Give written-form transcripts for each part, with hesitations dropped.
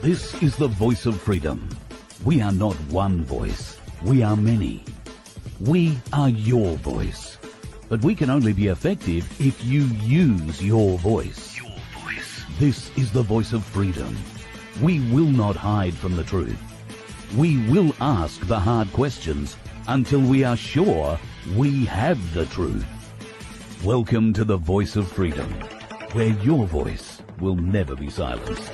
This is the voice of freedom. We are not one voice. We are many. We are your voice. But we can only be effective if you use your voice. Your voice. This is the voice of freedom. We will not hide from the truth. We will ask the hard questions until we are sure we have the truth. Welcome to the voice of freedom, where your voice will never be silenced.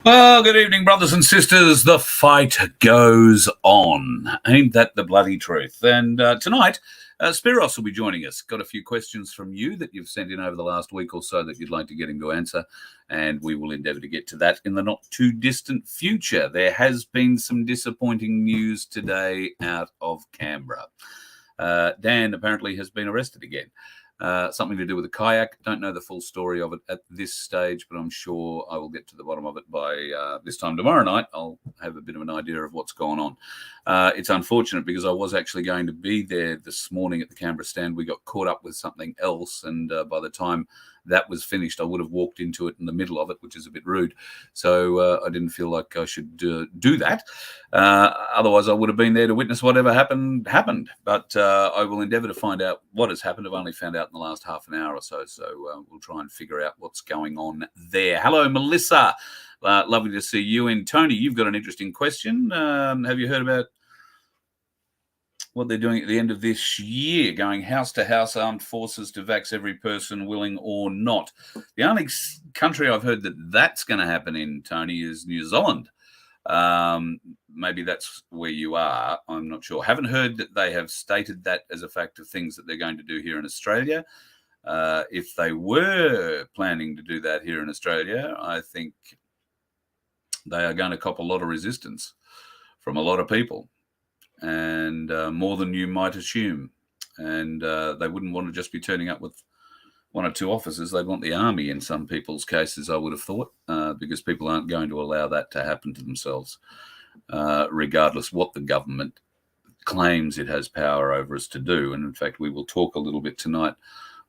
Well, good evening, brothers and sisters. The fight goes on. Ain't that the bloody truth? And tonight, Spiros will be joining us. Got a few questions from you that you've sent in over the last week or so that you'd like to get him to answer, and we will endeavour to get to that in the not-too-distant future. There has been some disappointing news today out of Canberra. Dan apparently has been arrested again. Something to do with a kayak. Don't know the full story of it at this stage, but I'm sure I will get to the bottom of it by this time tomorrow night. I'll have a bit of an idea of what's going on. It's unfortunate because I was actually going to be there this morning at the Canberra stand. We got caught up with something else, and by the time that was finished, I would have walked into it in the middle of it, which is a bit rude. So I didn't feel like I should do that. Otherwise, I would have been there to witness whatever happened. But I will endeavour to find out what has happened. I've only found out in the last half an hour or so. So we'll try and figure out what's going on there. Hello, Melissa. Lovely to see you. And Tony, you've got an interesting question. Have you heard about what they're doing at the end of this year, going house to house, armed forces to vax every person willing or not? The only country I've heard that that's going to happen in, Tony, is New Zealand. Maybe that's where you are. I'm not sure. Haven't heard that they have stated that as a fact of things that they're going to do here in Australia. If they were planning to do that here in Australia, I think they are going to cop a lot of resistance from a lot of people, and more than you might assume. And they wouldn't want to just be turning up with one or two officers. They'd want the army in some people's cases, I would have thought, because people aren't going to allow that to happen to themselves, regardless what the government claims it has power over us to do. And in fact, we will talk a little bit tonight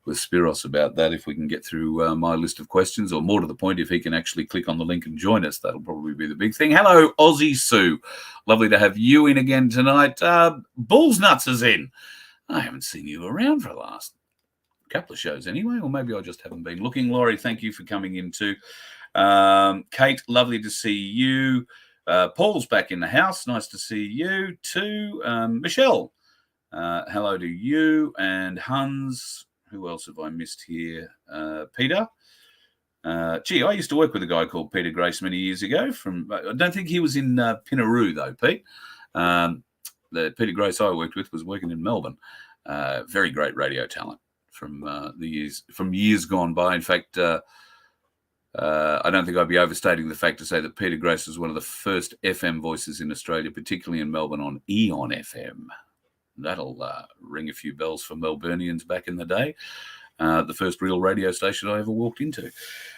with Spiros about that if we can get through my list of questions, or more to the point, if he can actually click on the link and join us. That'll probably be the big thing. Hello, Aussie Sue. Lovely to have you in again tonight. Bulls Nuts is in. I haven't seen you around for the last couple of shows anyway, or maybe I just haven't been looking. Laurie, thank you for coming in too. Kate, lovely to see you. Paul's back in the house. Nice to see you too. Michelle, hello to you. And Hans. Who else have I missed here? Peter. Gee, I used to work with a guy called Peter Grace many years ago. I don't think he was in Pinaroo though, Pete. The Peter Grace I worked with was working in Melbourne. Very great radio talent from years gone by. In fact, I don't think I'd be overstating the fact to say that Peter Grace was one of the first FM voices in Australia, particularly in Melbourne on Eon FM. That'll ring a few bells for Melburnians back in the day. The first real radio station I ever walked into.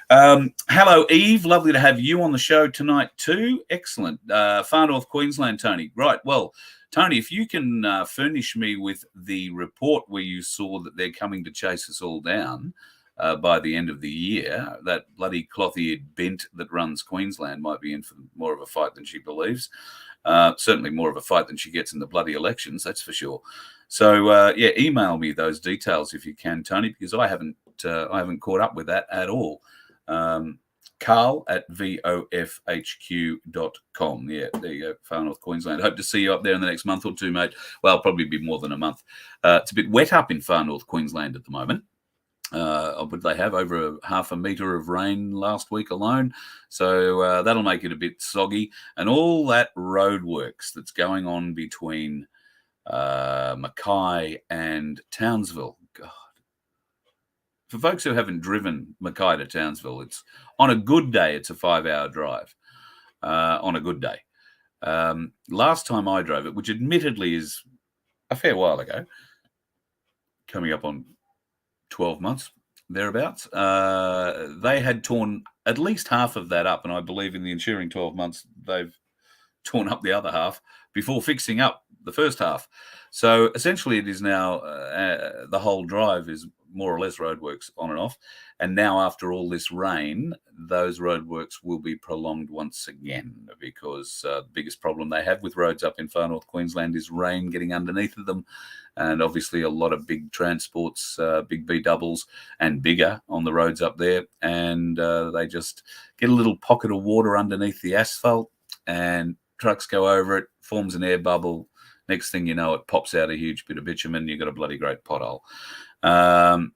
Hello, Eve. Lovely to have you on the show tonight too. Excellent. Far North Queensland, Tony. Right. Well, Tony, if you can furnish me with the report where you saw that they're coming to chase us all down by the end of the year, that bloody cloth-eared bent that runs Queensland might be in for more of a fight than she believes. Certainly more of a fight than she gets in the bloody elections, that's for sure. So, email me those details if you can, Tony, because I haven't caught up with that at all. Carl at vofhq.com. Yeah, there you go, Far North Queensland. Hope to see you up there in the next month or two, mate. Well, probably be more than a month. It's a bit wet up in Far North Queensland at the moment. But they have over half a metre of rain last week alone. So that'll make it a bit soggy. And all that roadworks that's going on between Mackay and Townsville. God. For folks who haven't driven Mackay to Townsville, it's on a good day, it's a 5-hour drive. On a good day. Last time I drove it, which admittedly is a fair while ago, coming up on 12 months, thereabouts, they had torn at least half of that up, and I believe in the ensuing 12 months, they've torn up the other half before fixing up the first half. So essentially it is now the whole drive is more or less roadworks on and off. And now after all this rain, those roadworks will be prolonged once again, because the biggest problem they have with roads up in far north Queensland is rain getting underneath of them. And obviously a lot of big transports, big B doubles and bigger on the roads up there. And they just get a little pocket of water underneath the asphalt, and trucks go over it, forms an air bubble. Next thing you know, it pops out a huge bit of bitumen. You've got a bloody great pothole. Hang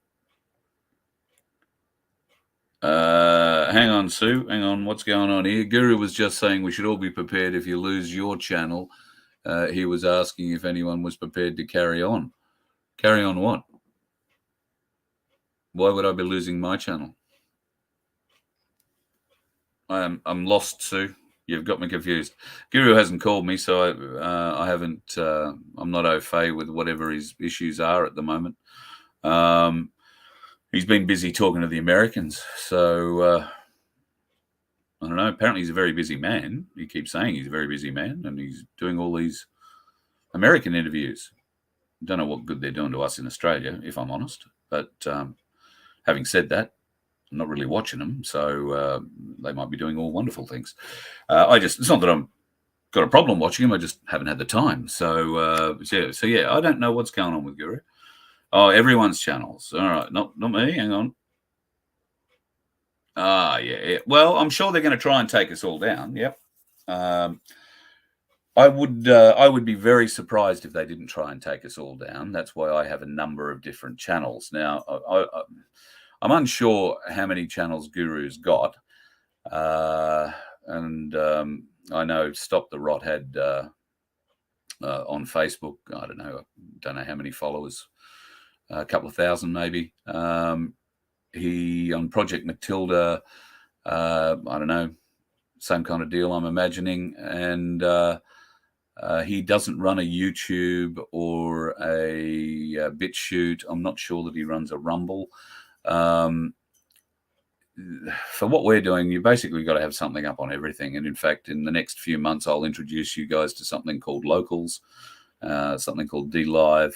on, Sue. Hang on. What's going on here? Guru was just saying we should all be prepared if you lose your channel. He was asking if anyone was prepared to carry on. Carry on what? Why would I be losing my channel? I'm lost, Sue. You've got me confused. Guru hasn't called me, so I haven't. I'm not au fait with whatever his issues are at the moment. He's been busy talking to the Americans, so I don't know. Apparently, he's a very busy man. He keeps saying he's a very busy man, and he's doing all these American interviews. Don't know what good they're doing to us in Australia, if I'm honest. But having said that, I'm not really watching them, so they might be doing all wonderful things. It's not that I'm got a problem watching them. I just haven't had the time. So yeah, I don't know what's going on with Guru. Oh, everyone's channels. All right, not me. Hang on. Yeah. Well, I'm sure they're going to try and take us all down. Yep. I would be very surprised if they didn't try and take us all down. That's why I have a number of different channels now. I'm unsure how many channels Guru's got, and I know Stop the Rot had on Facebook. I don't know how many followers. A couple of thousand maybe. He on Project Matilda, I don't know, same kind of deal I'm imagining. And he doesn't run a YouTube or a BitChute. I'm not sure that he runs a Rumble. For what we're doing, you basically got to have something up on everything. And in fact, in the next few months, I'll introduce you guys to something called Locals, something called DLive,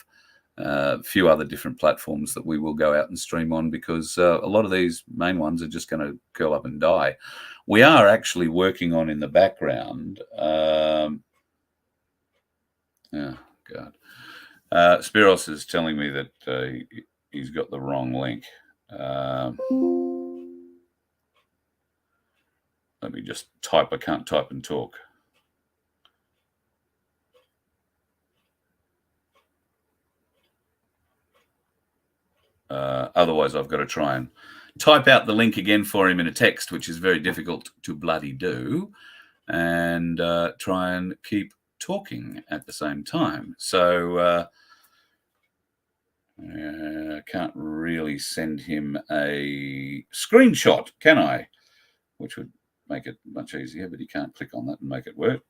a few other different platforms that we will go out and stream on, because a lot of these main ones are just going to curl up and die. We are actually working on in the background. Oh, God. Spiros is telling me that he's got the wrong link. Let me just type. I can't type and talk. Otherwise, I've got to try and type out the link again for him in a text, which is very difficult to bloody do, and try and keep talking at the same time. So I can't really send him a screenshot, can I? Which would make it much easier, but he can't click on that and make it work.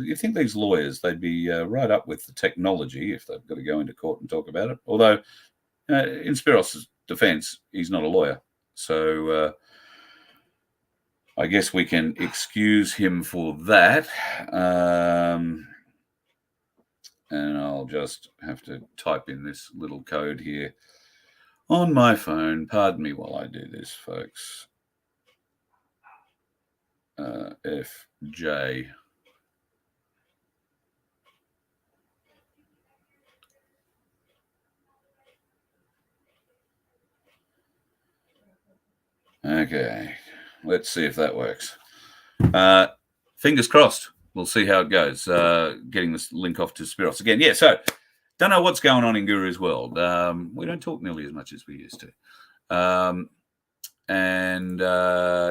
You think these lawyers, they'd be right up with the technology if they've got to go into court and talk about it. Although, in Spiros' defense, he's not a lawyer. So I guess we can excuse him for that. And I'll just have to type in this little code here on my phone. Pardon me while I do this, folks. FJ. Okay, let's see if that works. Fingers crossed. We'll see how it goes. Getting this link off to Spiros again. Yeah, so don't know what's going on in Guru's world. We don't talk nearly as much as we used to.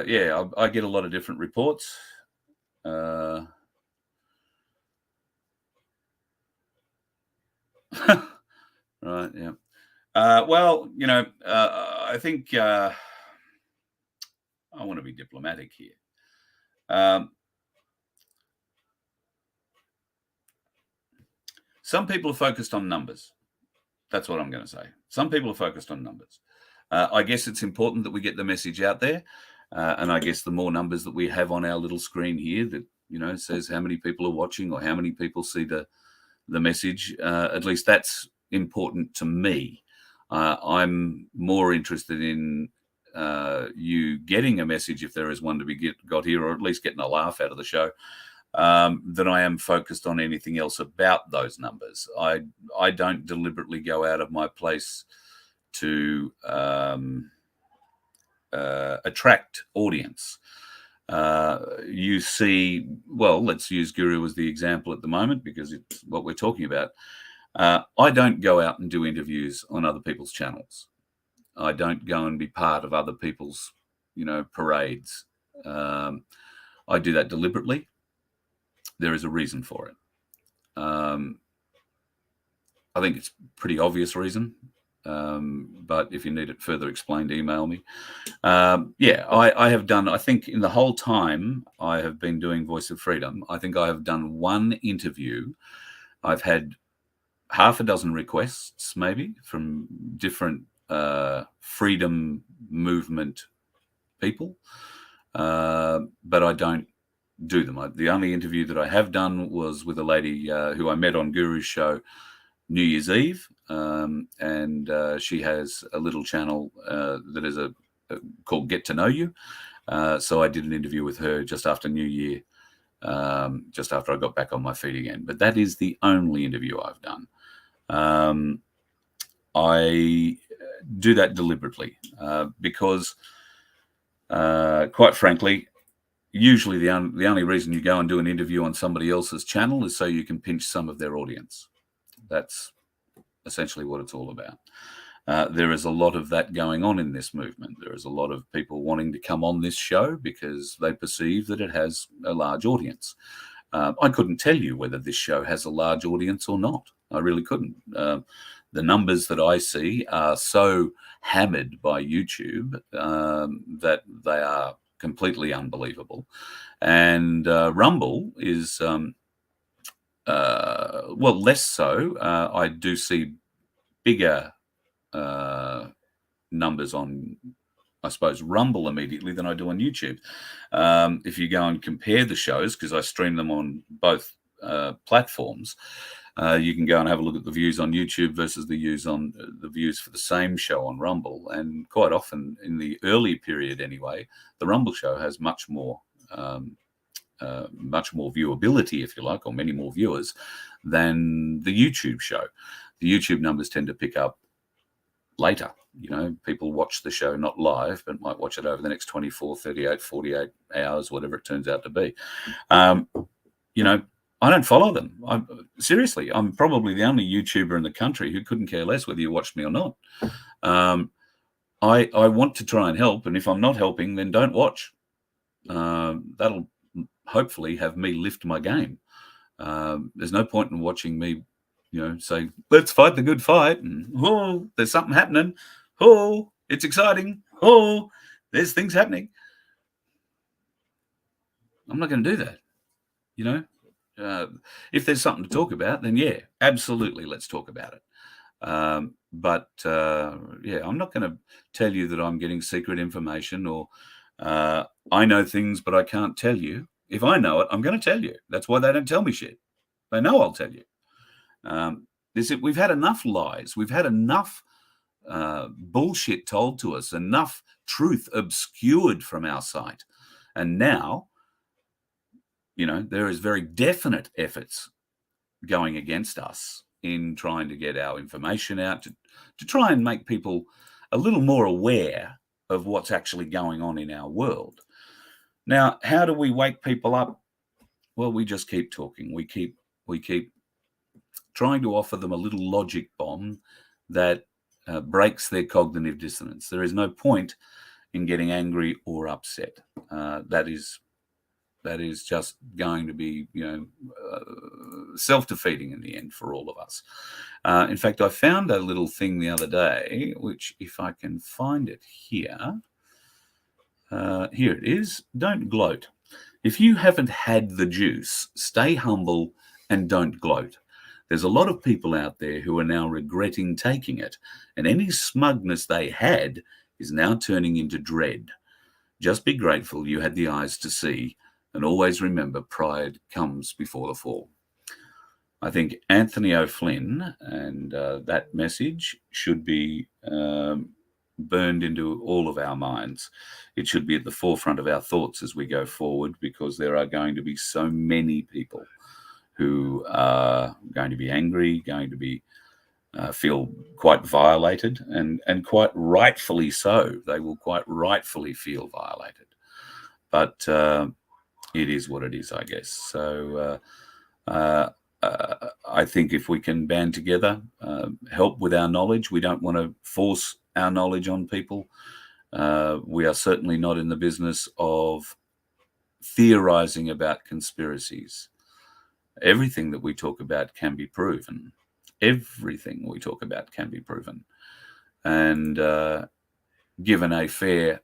Yeah, I get a lot of different reports. Right, yeah. Well, you know, I think I want to be diplomatic here. Some people are focused on numbers. That's what I'm going to say. Some people are focused on numbers. I guess it's important that we get the message out there. And I guess the more numbers that we have on our little screen here, says how many people are watching or how many people see the message. At least that's important to me. I'm more interested in you getting a message, if there is one to be got here, or at least getting a laugh out of the show, than I am focused on anything else about those numbers. I don't deliberately go out of my place to attract audience. You see, well, let's use Guru as the example at the moment because it's what we're talking about. I don't go out and do interviews on other people's channels. I don't go and be part of other people's, parades. I do that deliberately. There is a reason for it. I think it's a pretty obvious reason. But if you need it further explained, email me. I have done, I think in the whole time I have been doing Voice of Freedom, I think I have done one interview. I've had half a dozen requests maybe from different freedom movement people, but I don't do them. The only interview that I have done was with a lady who I met on Guru's show New Year's Eve, and she has a little channel that is called Get to Know You. So I did an interview with her just after New Year, just after I got back on my feet again. But that is the only interview I've done. I do that deliberately because, quite frankly, usually the only reason you go and do an interview on somebody else's channel is so you can pinch some of their audience. That's essentially what it's all about. There is a lot of that going on in this movement. There is a lot of people wanting to come on this show because they perceive that it has a large audience. I couldn't tell you whether this show has a large audience or not. I really couldn't. The numbers that I see are so hammered by YouTube that they are completely unbelievable. And Rumble is... less so. I do see bigger numbers on, I suppose, Rumble immediately than I do on YouTube. If you go and compare the shows, because I stream them on both platforms, you can go and have a look at the views on YouTube versus the views for the same show on Rumble. And quite often, in the early period anyway, the Rumble show has much more viewability, if you like, or many more viewers than the YouTube show. The YouTube numbers tend to pick up later. People watch the show not live, but might watch it over the next 24, 38, 48 hours, whatever it turns out to be. I don't follow them. Seriously, I'm probably the only YouTuber in the country who couldn't care less whether you watched me or not. I want to try and help, and if I'm not helping, then don't watch. That'll hopefully have me lift my game. There's no point in watching me, say, let's fight the good fight. And, oh, there's something happening. Oh, it's exciting. Oh, there's things happening. I'm not going to do that. If there's something to talk about, then yeah, absolutely, let's talk about it. I'm not going to tell you that I'm getting secret information or I know things, but I can't tell you. If I know it, I'm going to tell you. That's why they don't tell me shit. They know I'll tell you. We've had enough lies. We've had enough bullshit told to us, enough truth obscured from our sight. And now, there is very definite efforts going against us in trying to get our information out, to try and make people a little more aware of what's actually going on in our world. Now, how do we wake people up? Well, we just keep talking. We keep trying to offer them a little logic bomb that breaks their cognitive dissonance. There is no point in getting angry or upset. That is just going to be, self-defeating in the end for all of us. In fact, I found a little thing the other day, which if I can find it here, here it is. Don't gloat. If you haven't had the juice, stay humble and don't gloat. There's a lot of people out there who are now regretting taking it, and any smugness they had is now turning into dread. Just be grateful you had the eyes to see And always remember, pride comes before the fall. I think Anthony O'Flynn and that message should be burned into all of our minds. It should be at the forefront of our thoughts as we go forward, because there are going to be so many people who are going to be angry, going to be feel quite violated, and quite rightfully so. They will quite rightfully feel violated. But it is what it is, I guess. So I think if we can band together, help with our knowledge. We don't want to force our knowledge on people. We are certainly not in the business of theorizing about conspiracies. Everything that we talk about can be proven. Everything we talk about can be proven. And given a fair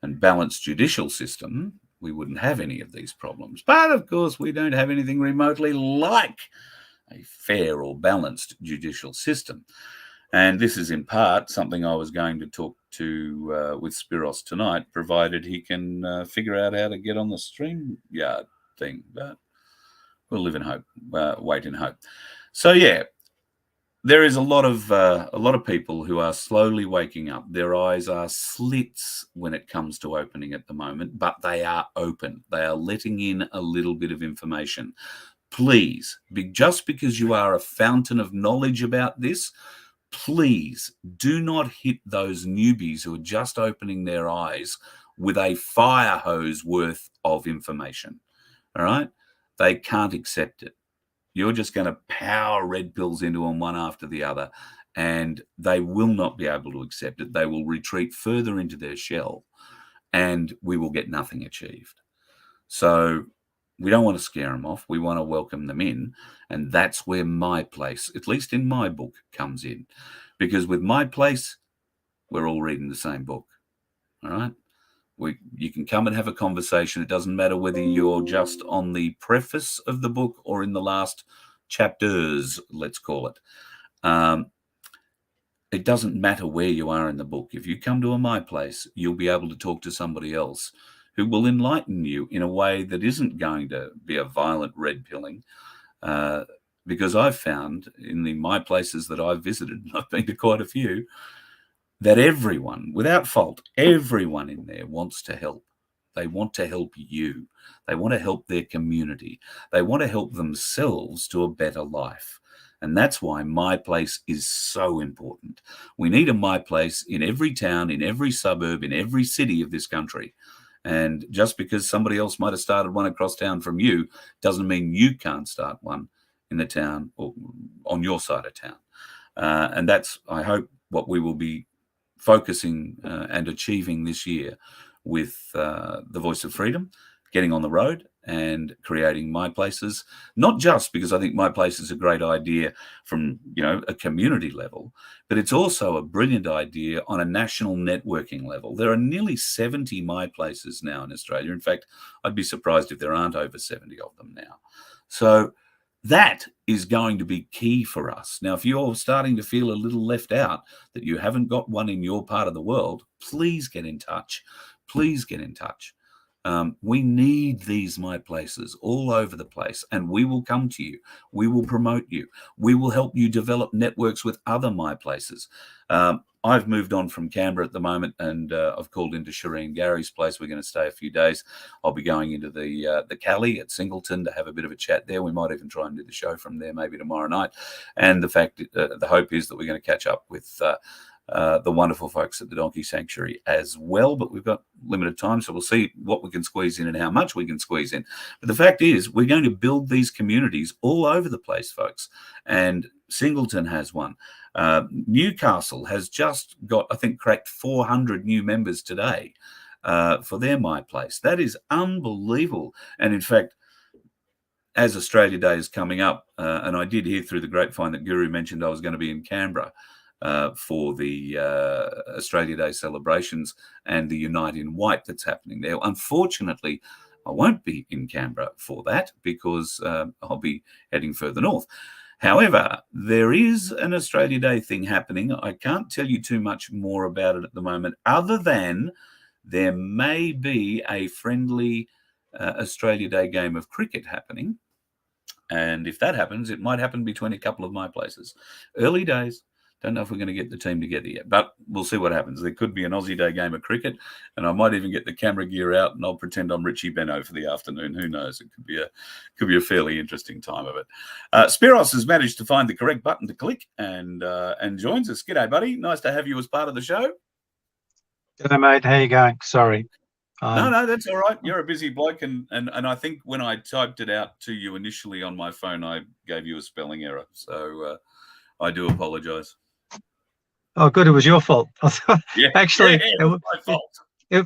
and balanced judicial system, we wouldn't have any of these problems. But of course, we don't have anything remotely like a fair or balanced judicial system. And this is in part something I was going to talk to with Spiros tonight, provided he can figure out how to get on the StreamYard thing. But we'll live in hope, wait in hope. So yeah, there is a lot of people who are slowly waking up. Their eyes are slits when it comes to opening at the moment, but they are open. They are letting in a little bit of information. Please, just because you are a fountain of knowledge about this, please do not hit those newbies who are just opening their eyes with a fire hose worth of information. All right? They can't accept it. You're just going to power red pills into them one after the other, and they will not be able to accept it. They will retreat further into their shell, and we will get nothing achieved. So we don't want to scare them off. We want to welcome them in, and that's where my place, at least in my book, comes in. Because with my place, we're all reading the same book, all right? You can come and have a conversation. It doesn't matter whether you're just on the preface of the book or in the last chapters, let's call it. It doesn't matter where you are in the book. If you come to my place, you'll be able to talk to somebody else who will enlighten you in a way that isn't going to be a violent red pilling. Because I've found in my places that I've visited, and I've been to quite a few, that everyone, without fault, everyone in there wants to help. They want to help you. They want to help their community. They want to help themselves to a better life. And that's why my place is so important. We need a my place in every town, in every suburb, in every city of this country. And just because somebody else might have started one across town from you doesn't mean you can't start one in the town or on your side of town. And that's, I hope, what we will be focusing and achieving this year with the Voice of Freedom, getting on the road and creating my places, not just because I think my place is a great idea from, a community level, but it's also a brilliant idea on a national networking level. There are nearly 70 my places now in Australia. In fact, I'd be surprised if there aren't over 70 of them now. So that is going to be key for us. Now, if you're starting to feel a little left out, that you haven't got one in your part of the world, please get in touch. Please get in touch. We need these my places all over the place, and we will come to you. We will promote you. We will help you develop networks with other my places. I've moved on from Canberra at the moment, and I've called into Shireen Gary's place. We're going to stay a few days. I'll be going into the Cali at Singleton to have a bit of a chat there. We might even try and do the show from there maybe tomorrow night. And the hope is that we're going to catch up with the wonderful folks at the Donkey Sanctuary as well. But we've got limited time, so we'll see what we can squeeze in and how much we can squeeze in. But the fact is, we're going to build these communities all over the place, folks. And Singleton has one. Newcastle has just got, I think, cracked 400 new members today for their my place. That is unbelievable. And in fact, as Australia Day is coming up, and I did hear through the grapevine that Guru mentioned I was going to be in Canberra for the Australia Day celebrations and the Unite in White that's happening there. Unfortunately, I won't be in Canberra for that because I'll be heading further north. However, there is an Australia Day thing happening. I can't tell you too much more about it at the moment, other than there may be a friendly Australia Day game of cricket happening. And if that happens, it might happen between a couple of my places. Early days. Don't know if we're going to get the team together yet, but we'll see what happens. There could be an Aussie Day game of cricket, and I might even get the camera gear out, and I'll pretend I'm Richie Benno for the afternoon. Who knows? It could be a fairly interesting time of it. Spiros has managed to find the correct button to click and joins us. G'day, buddy. Nice to have you as part of the show. G'day, mate. How you going? Sorry. No, that's all right. You're a busy bloke, and I think when I typed it out to you initially on my phone, I gave you a spelling error. So I do apologise. Oh, good. It was your fault. Yeah, actually, it was my fault. It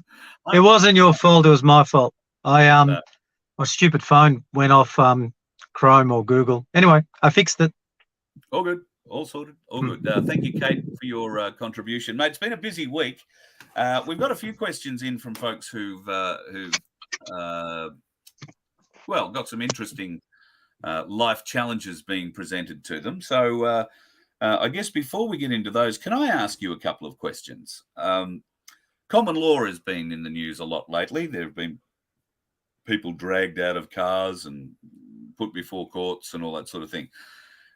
wasn't your fault. It was my fault. My stupid phone went off Chrome or Google. Anyway, I fixed it. All good. All sorted. All good. Thank you, Kate, for your contribution, mate. It's been a busy week. We've got a few questions in from folks who've got some interesting life challenges being presented to them. So I guess before we get into those, can I ask you a couple of questions? Common law has been in the news a lot lately. There have been people dragged out of cars and put before courts and all that sort of thing.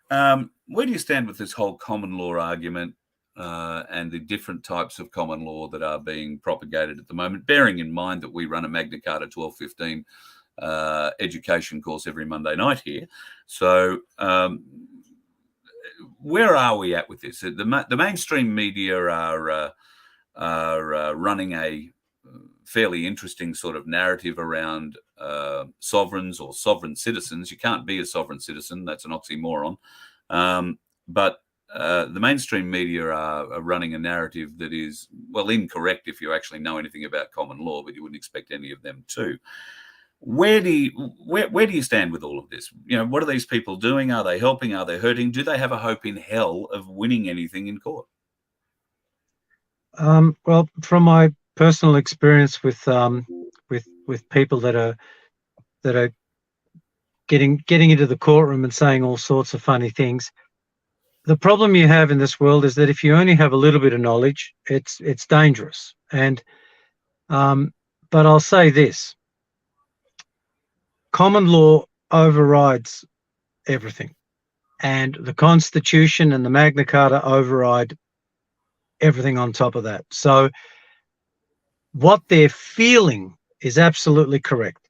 Where do you stand with this whole common law argument and the different types of common law that are being propagated at the moment, bearing in mind that we run a Magna Carta 1215 education course every Monday night here? So where are we at with this? The mainstream media are running a fairly interesting sort of narrative around sovereigns or sovereign citizens. You can't be a sovereign citizen. That's an oxymoron. But the mainstream media are running a narrative that is, well, incorrect if you actually know anything about common law, but you wouldn't expect any of them to. Where do you stand with all of this? You know, what are these people doing? Are they helping? Are they hurting? Do they have a hope in hell of winning anything in court? Well, from my personal experience with people that are getting into the courtroom and saying all sorts of funny things, the problem you have in this world is that if you only have a little bit of knowledge, it's dangerous. And but I'll say this: common law overrides everything, and the Constitution and the Magna Carta override everything on top of that. So what they're feeling is absolutely correct.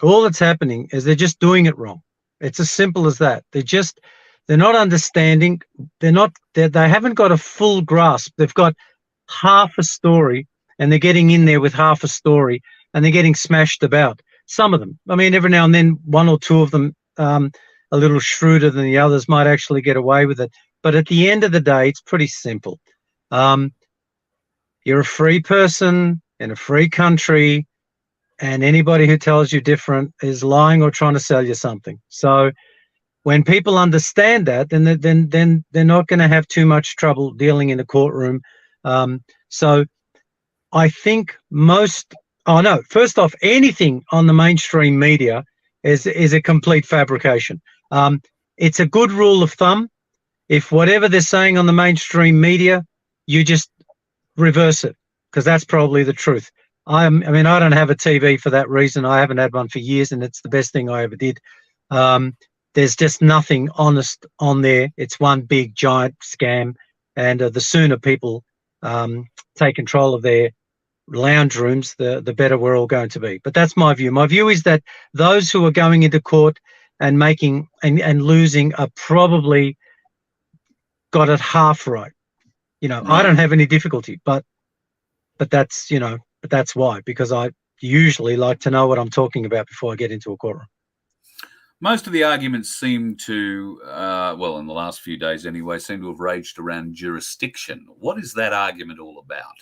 All that's happening is they're just doing it wrong. It's as simple as that. They're not understanding. They haven't got a full grasp. They've got half a story, and they're getting in there with half a story, and they're getting smashed about. Some of them, I mean, every now and then, one or two of them, a little shrewder than the others, might actually get away with it. But at the end of the day, it's pretty simple. You're a free person in a free country, and anybody who tells you different is lying or trying to sell you something. So when people understand that, then they're not going to have too much trouble dealing in a courtroom. So I think first off, anything on the mainstream media is a complete fabrication. It's a good rule of thumb. If whatever they're saying on the mainstream media, you just reverse it, because that's probably the truth. I don't have a TV for that reason. I haven't had one for years, and it's the best thing I ever did. There's just nothing honest on there. It's one big giant scam, and the sooner people take control of their lounge rooms, the better we're all going to be. But that's my view. My view is that those who are going into court and making and losing are probably got it half right. You know, I don't have any difficulty, but that's, but that's why, because I usually like to know what I'm talking about before I get into a courtroom. Most of the arguments seem to, in the last few days anyway, seem to have raged around jurisdiction. What is that argument all about?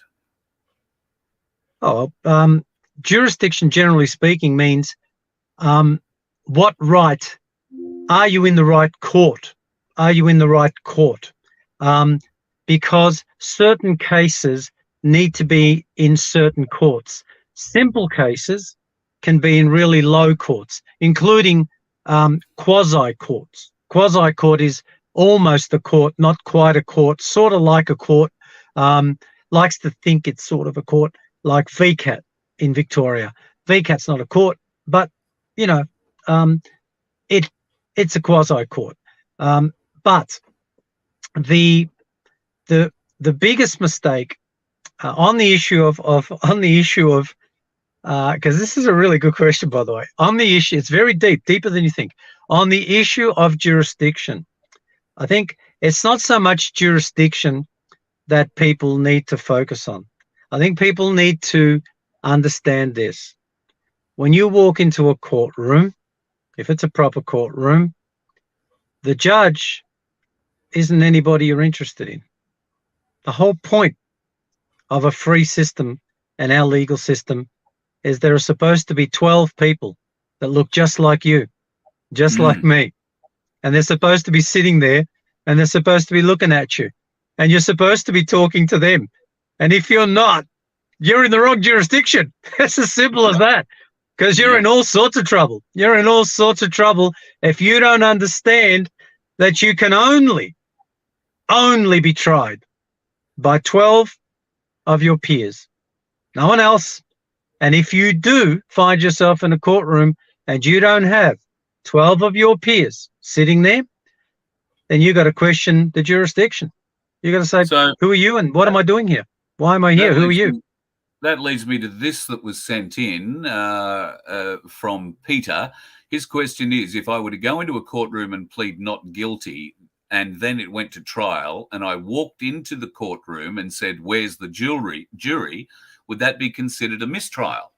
Jurisdiction, generally speaking, means what right are you in the right court? Are you in the right court? Because certain cases need to be in certain courts. Simple cases can be in really low courts, including quasi courts. Quasi court is almost a court, not quite a court, sort of like a court, likes to think it's sort of a court, like VCAT in Victoria. VCAT's not a court, but you know, it's a quasi court. But the biggest mistake on the issue of because this is a really good question, by the way. On the issue, it's very deep, deeper than you think. On the issue of jurisdiction, I think it's not so much jurisdiction that people need to focus on. I think people need to understand this. When you walk into a courtroom, if it's a proper courtroom, the judge isn't anybody you're interested in. The whole point of a free system and our legal system is there are supposed to be 12 people that look just like you, just like me. And they're supposed to be sitting there and they're supposed to be looking at you and you're supposed to be talking to them. And if you're not, you're in the wrong jurisdiction. It's as simple as that, because you're in all sorts of trouble. You're in all sorts of trouble if you don't understand that you can only be tried by 12 of your peers, no one else. And if you do find yourself in a courtroom and you don't have 12 of your peers sitting there, then you got to question the jurisdiction. You got to say, so, who are you and what am I doing here? Why am I here? Who are you? That leads me to this that was sent in from Peter. His question is, if I were to go into a courtroom and plead not guilty, and then it went to trial, and I walked into the courtroom and said, where's the jury, would that be considered a mistrial?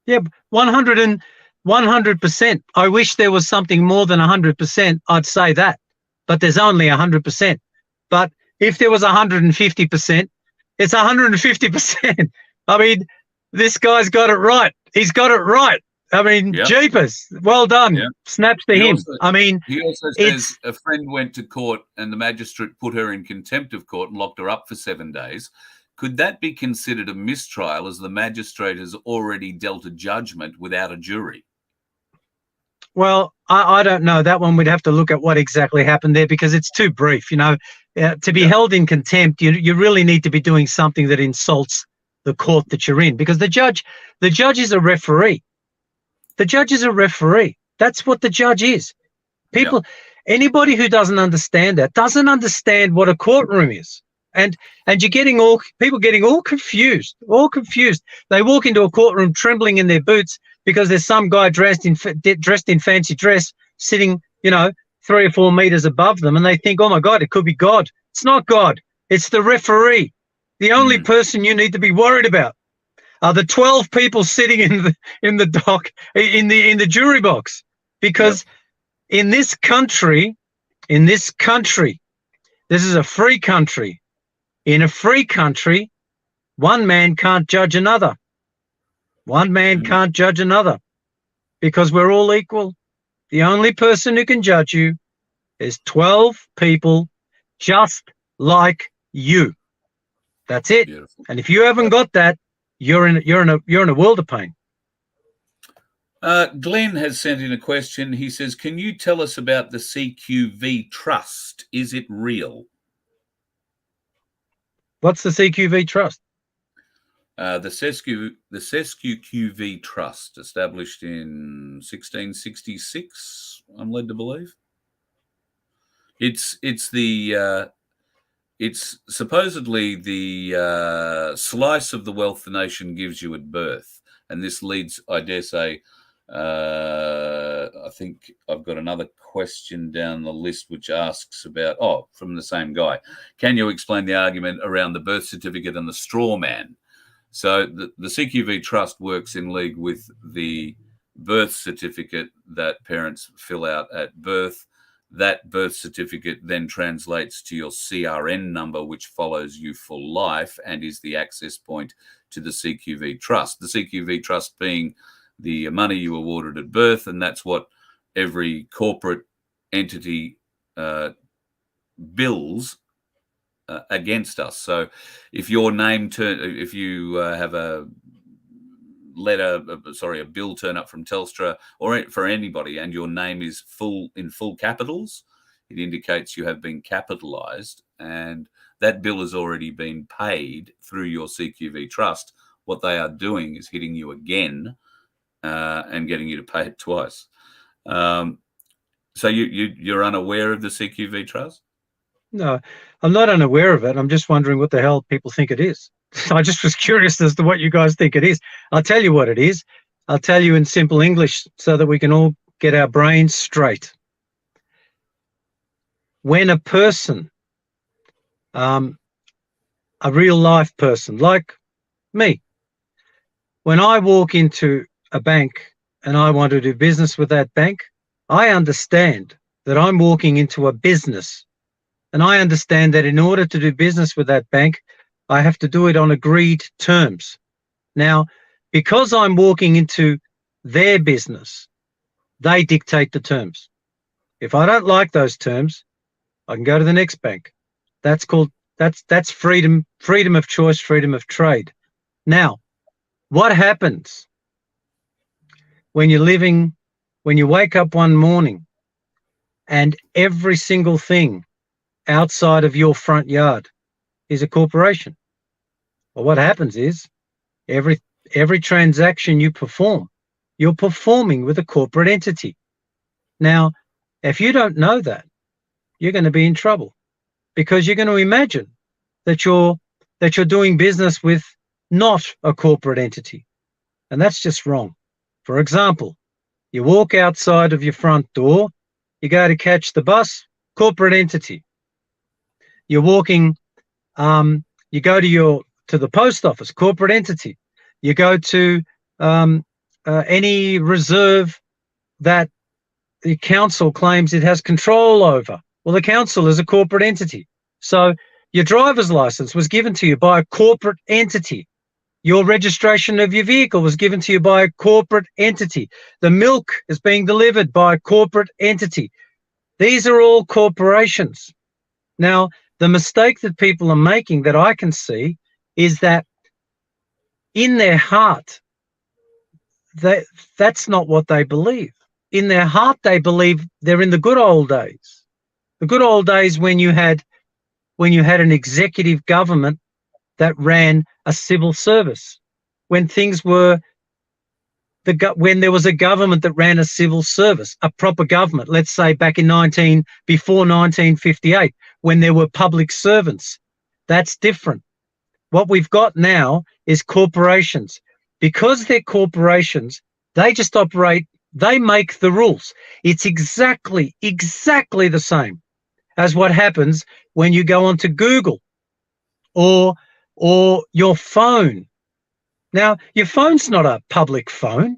Yeah, 100%. I wish there was something more than 100%. I'd say that, but there's only 100%. But if there was 150%, it's 150%. I mean, this guy's got it right. He's got it right. I mean, jeepers, well done. Snaps to him. He also says a friend went to court and the magistrate put her in contempt of court and locked her up for 7 days. Could that be considered a mistrial as the magistrate has already dealt a judgment without a jury? Well, I don't know. That one we'd have to look at what exactly happened there because it's too brief. You know, to be held in contempt, you really need to be doing something that insults the court that you're in, because the judge is a referee. The judge is a referee. That's what the judge is. Anybody who doesn't understand that doesn't understand what a courtroom is. And you're getting people getting all confused. They walk into a courtroom trembling in their boots because there's some guy dressed in fancy dress sitting, 3 or 4 meters above them, and they think, oh my God, it could be God. It's not God. It's the referee. The only person you need to be worried about are the 12 people sitting in the jury box, because in this country, this is a free country. In a free country, one man can't judge another. One man can't judge another because we're all equal. The only person who can judge you is 12 people just like you. That's it. Beautiful. And if you haven't got that, you're in a world of pain. Glenn has sent in a question. He says, can you tell us about the CQV Trust? Is it real? What's the CQV Trust? The CQV Trust, established in 1666, I'm led to believe. It's supposedly the slice of the wealth the nation gives you at birth. And this leads, I dare say, I think I've got another question down the list which asks about, from the same guy. Can you explain the argument around the birth certificate and the straw man? So the CQV Trust works in league with the birth certificate that parents fill out at birth. That birth certificate then translates to your CRN number, which follows you for life and is the access point to the CQV Trust. The CQV Trust being the money you awarded at birth, and that's what every corporate entity bills against us. So if your name if you have a bill turn up from Telstra or for anybody, and your name is in full capitals, it indicates you have been capitalized, and that bill has already been paid through your CQV Trust what they are doing is hitting you again and getting you to pay it twice. So you're unaware of the CQV Trust? No, I'm not unaware of it. I'm just wondering what the hell people think it is. I just was curious as to what you guys think it is. I'll tell you what it is. I'll tell you in simple English so that we can all get our brains straight. When a person, a real life person like me, when I walk into a bank and I want to do business with that bank, I understand that I'm walking into a business. And I understand that in order to do business with that bank, I have to do it on agreed terms. Now, because I'm walking into their business, they dictate the terms. If I don't like those terms, I can go to the next bank. That's freedom of choice, freedom of trade. Now, what happens when you wake up one morning and every single thing outside of your front yard is a corporation? Well, what happens is every transaction you perform, you're performing with a corporate entity. Now, if you don't know that, you're going to be in trouble, because you're going to imagine that you're doing business with not a corporate entity, and that's just wrong. For example, you walk outside of your front door, you go to catch the bus, corporate entity. You're walking, you go to the post office, corporate entity. You go to any reserve that the council claims it has control over. Well, the council is a corporate entity. So your driver's license was given to you by a corporate entity. Your registration of your vehicle was given to you by a corporate entity. The milk is being delivered by a corporate entity. These are all corporations. Now, the mistake that people are making that I can see is that in their heart, that's not what they believe. In their heart, they believe they're in the good old days. The good old days when you had an executive government that ran a civil service, when there was a government that ran a civil service, a proper government, let's say back before 1958, when there were public servants. That's different. What we've got now is corporations. Because they're corporations, they just operate, they make the rules. It's exactly the same as what happens when you go onto Google or your phone. Now, your phone's not a public phone.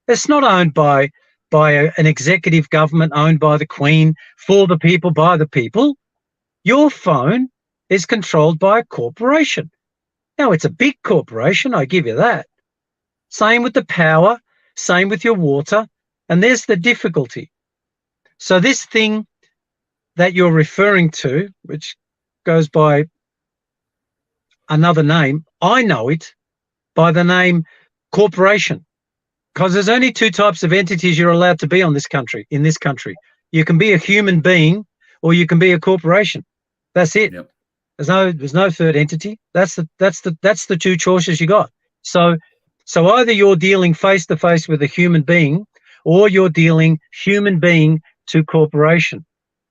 It's not owned by an executive government owned by the Queen, for the people, by the people. Your phone is controlled by a corporation. Now, it's a big corporation, I give you that. Same with the power, same with your water, and there's the difficulty. So this thing that you're referring to, which goes by another name, I know it by the name corporation, because there's only two types of entities you're allowed to be in this country. You can be a human being or you can be a corporation. That's it. Yep. There's no third entity. That's the two choices you got. So either you're dealing face to face with a human being, or you're dealing human being to corporation.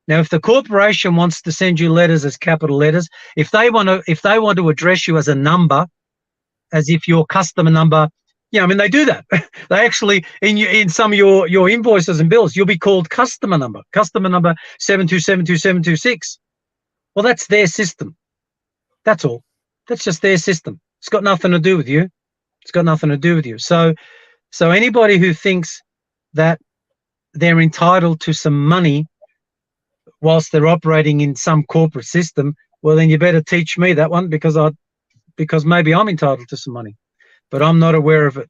Now, if the corporation wants to send you letters as capital letters, if they want to address you as a number, as if your customer number, I mean, they do that. They actually, in some of your invoices and bills, you'll be called customer number 7272726. Well, that's their system. That's all. That's just their system. It's got nothing to do with you. So anybody who thinks that they're entitled to some money whilst they're operating in some corporate system, well, then you better teach me that one, because maybe I'm entitled to some money, but I'm not aware of it.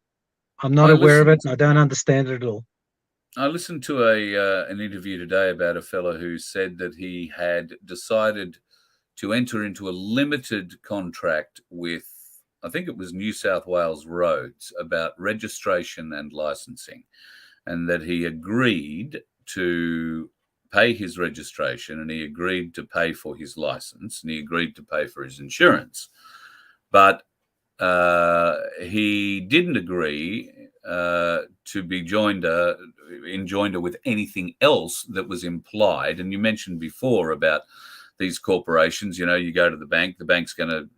And I don't understand it at all. I listened to an interview today about a fellow who said that he had decided to enter into a limited contract with, I think it was New South Wales Roads, about registration and licensing, and that he agreed to pay his registration, and he agreed to pay for his license, and he agreed to pay for his insurance. But he didn't agree to be joinder with anything else that was implied. And you mentioned before about these corporations, you go to the bank's going to,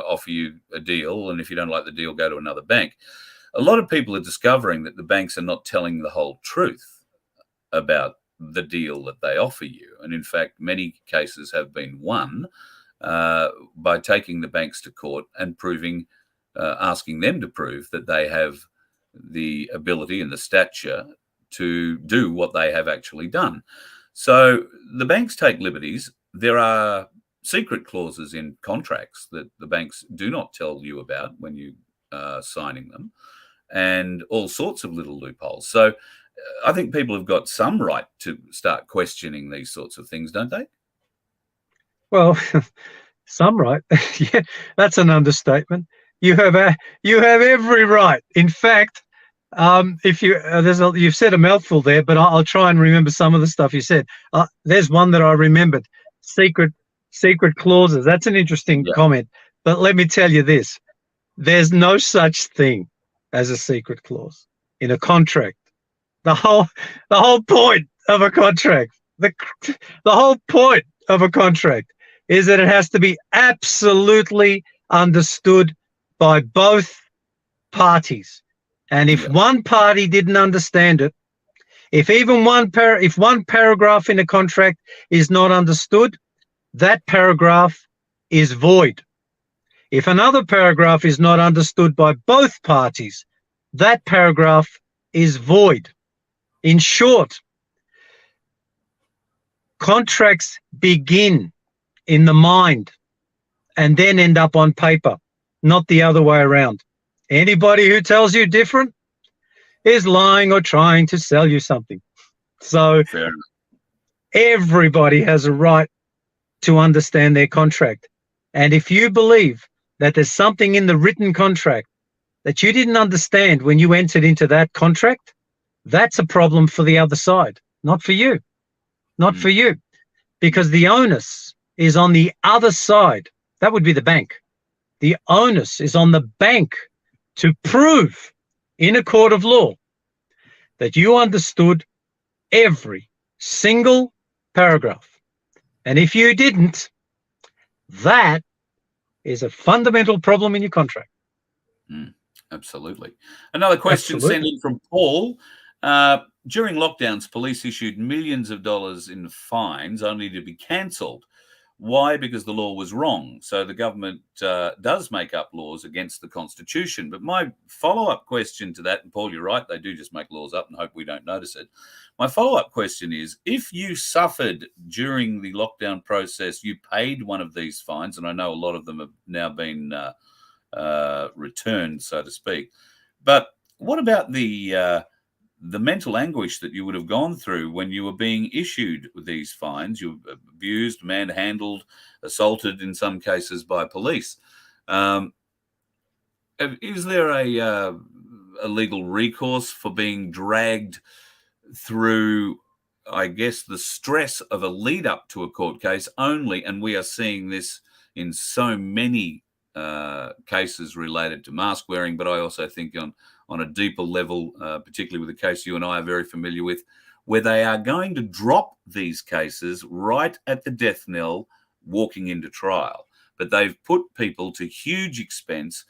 offer you a deal. And if you don't like the deal, go to another bank. A lot of people are discovering that the banks are not telling the whole truth about the deal that they offer you. And in fact, many cases have been won by taking the banks to court and asking them to prove that they have the ability and the stature to do what they have actually done. So the banks take liberties. There are secret clauses in contracts that the banks do not tell you about when you are signing them, and all sorts of little loopholes. So I think people have got some right to start questioning these sorts of things, don't they? Well, some right. Yeah, that's an understatement. You have every right. In fact, if you've said a mouthful there, but I'll try and remember some of the stuff you said. There's one that I remembered: secret clauses. That's an interesting comment. But let me tell you this: there's no such thing as a secret clause in a contract. The whole point of a contract, the whole point of a contract is that it has to be absolutely understood by both parties. And if one party didn't understand it, if one paragraph in a contract is not understood, that paragraph is void. If another paragraph is not understood by both parties, that paragraph is void. In short, contracts begin in the mind and then end up on paper, not the other way around. Anybody who tells you different is lying or trying to sell you something. So everybody has a right to understand their contract. And if you believe that there's something in the written contract that you didn't understand when you entered into that contract, that's a problem for the other side, not for you. Not for you. Because the onus is on the other side. That would be the bank. The onus is on the bank to prove in a court of law that you understood every single paragraph. And if you didn't, that is a fundamental problem in your contract. Absolutely. Another question sent in from Paul. During lockdowns, police issued millions of dollars in fines only to be cancelled. Why? Because the law was wrong. So the government does make up laws against the Constitution. But my follow-up question to that, and Paul, you're right, they do just make laws up and hope we don't notice it. My follow-up question is, if you suffered during the lockdown process, you paid one of these fines, and I know a lot of them have now been returned, so to speak. But what about the mental anguish that you would have gone through when you were being issued these fines? You were abused, manhandled, assaulted in some cases by police. Is there a legal recourse for being dragged through, I guess, the stress of a lead up to a court case only? And we are seeing this in so many cases related to mask wearing, but I also think on a deeper level, particularly with a case you and I are very familiar with, where they are going to drop these cases right at the death knell walking into trial. But they've put people to huge expense,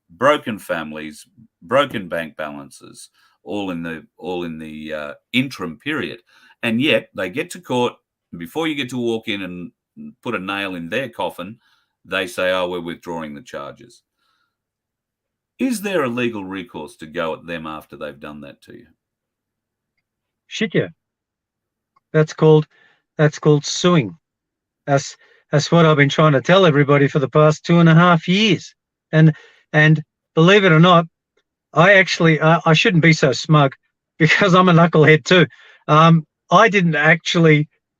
broken families, broken bank balances, all in the interim period. And yet they get to court, and before you get to walk in and put a nail in their coffin, they say, oh, we're withdrawing the charges. Is there a legal recourse to go at them after they've done that to you? Shit, yeah. That's called suing. That's what I've been trying to tell everybody for the past 2.5 years. And believe it or not, I shouldn't be so smug because I'm a knucklehead too.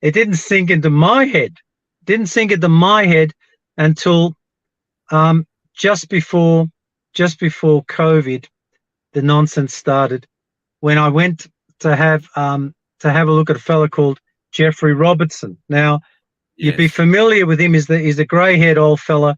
It didn't sink into my head. It didn't sink into my head until just before COVID, the nonsense started, when I went to have a look at a fella called Jeffrey Robertson. Now, you'd be familiar with him. He's a grey-haired old fella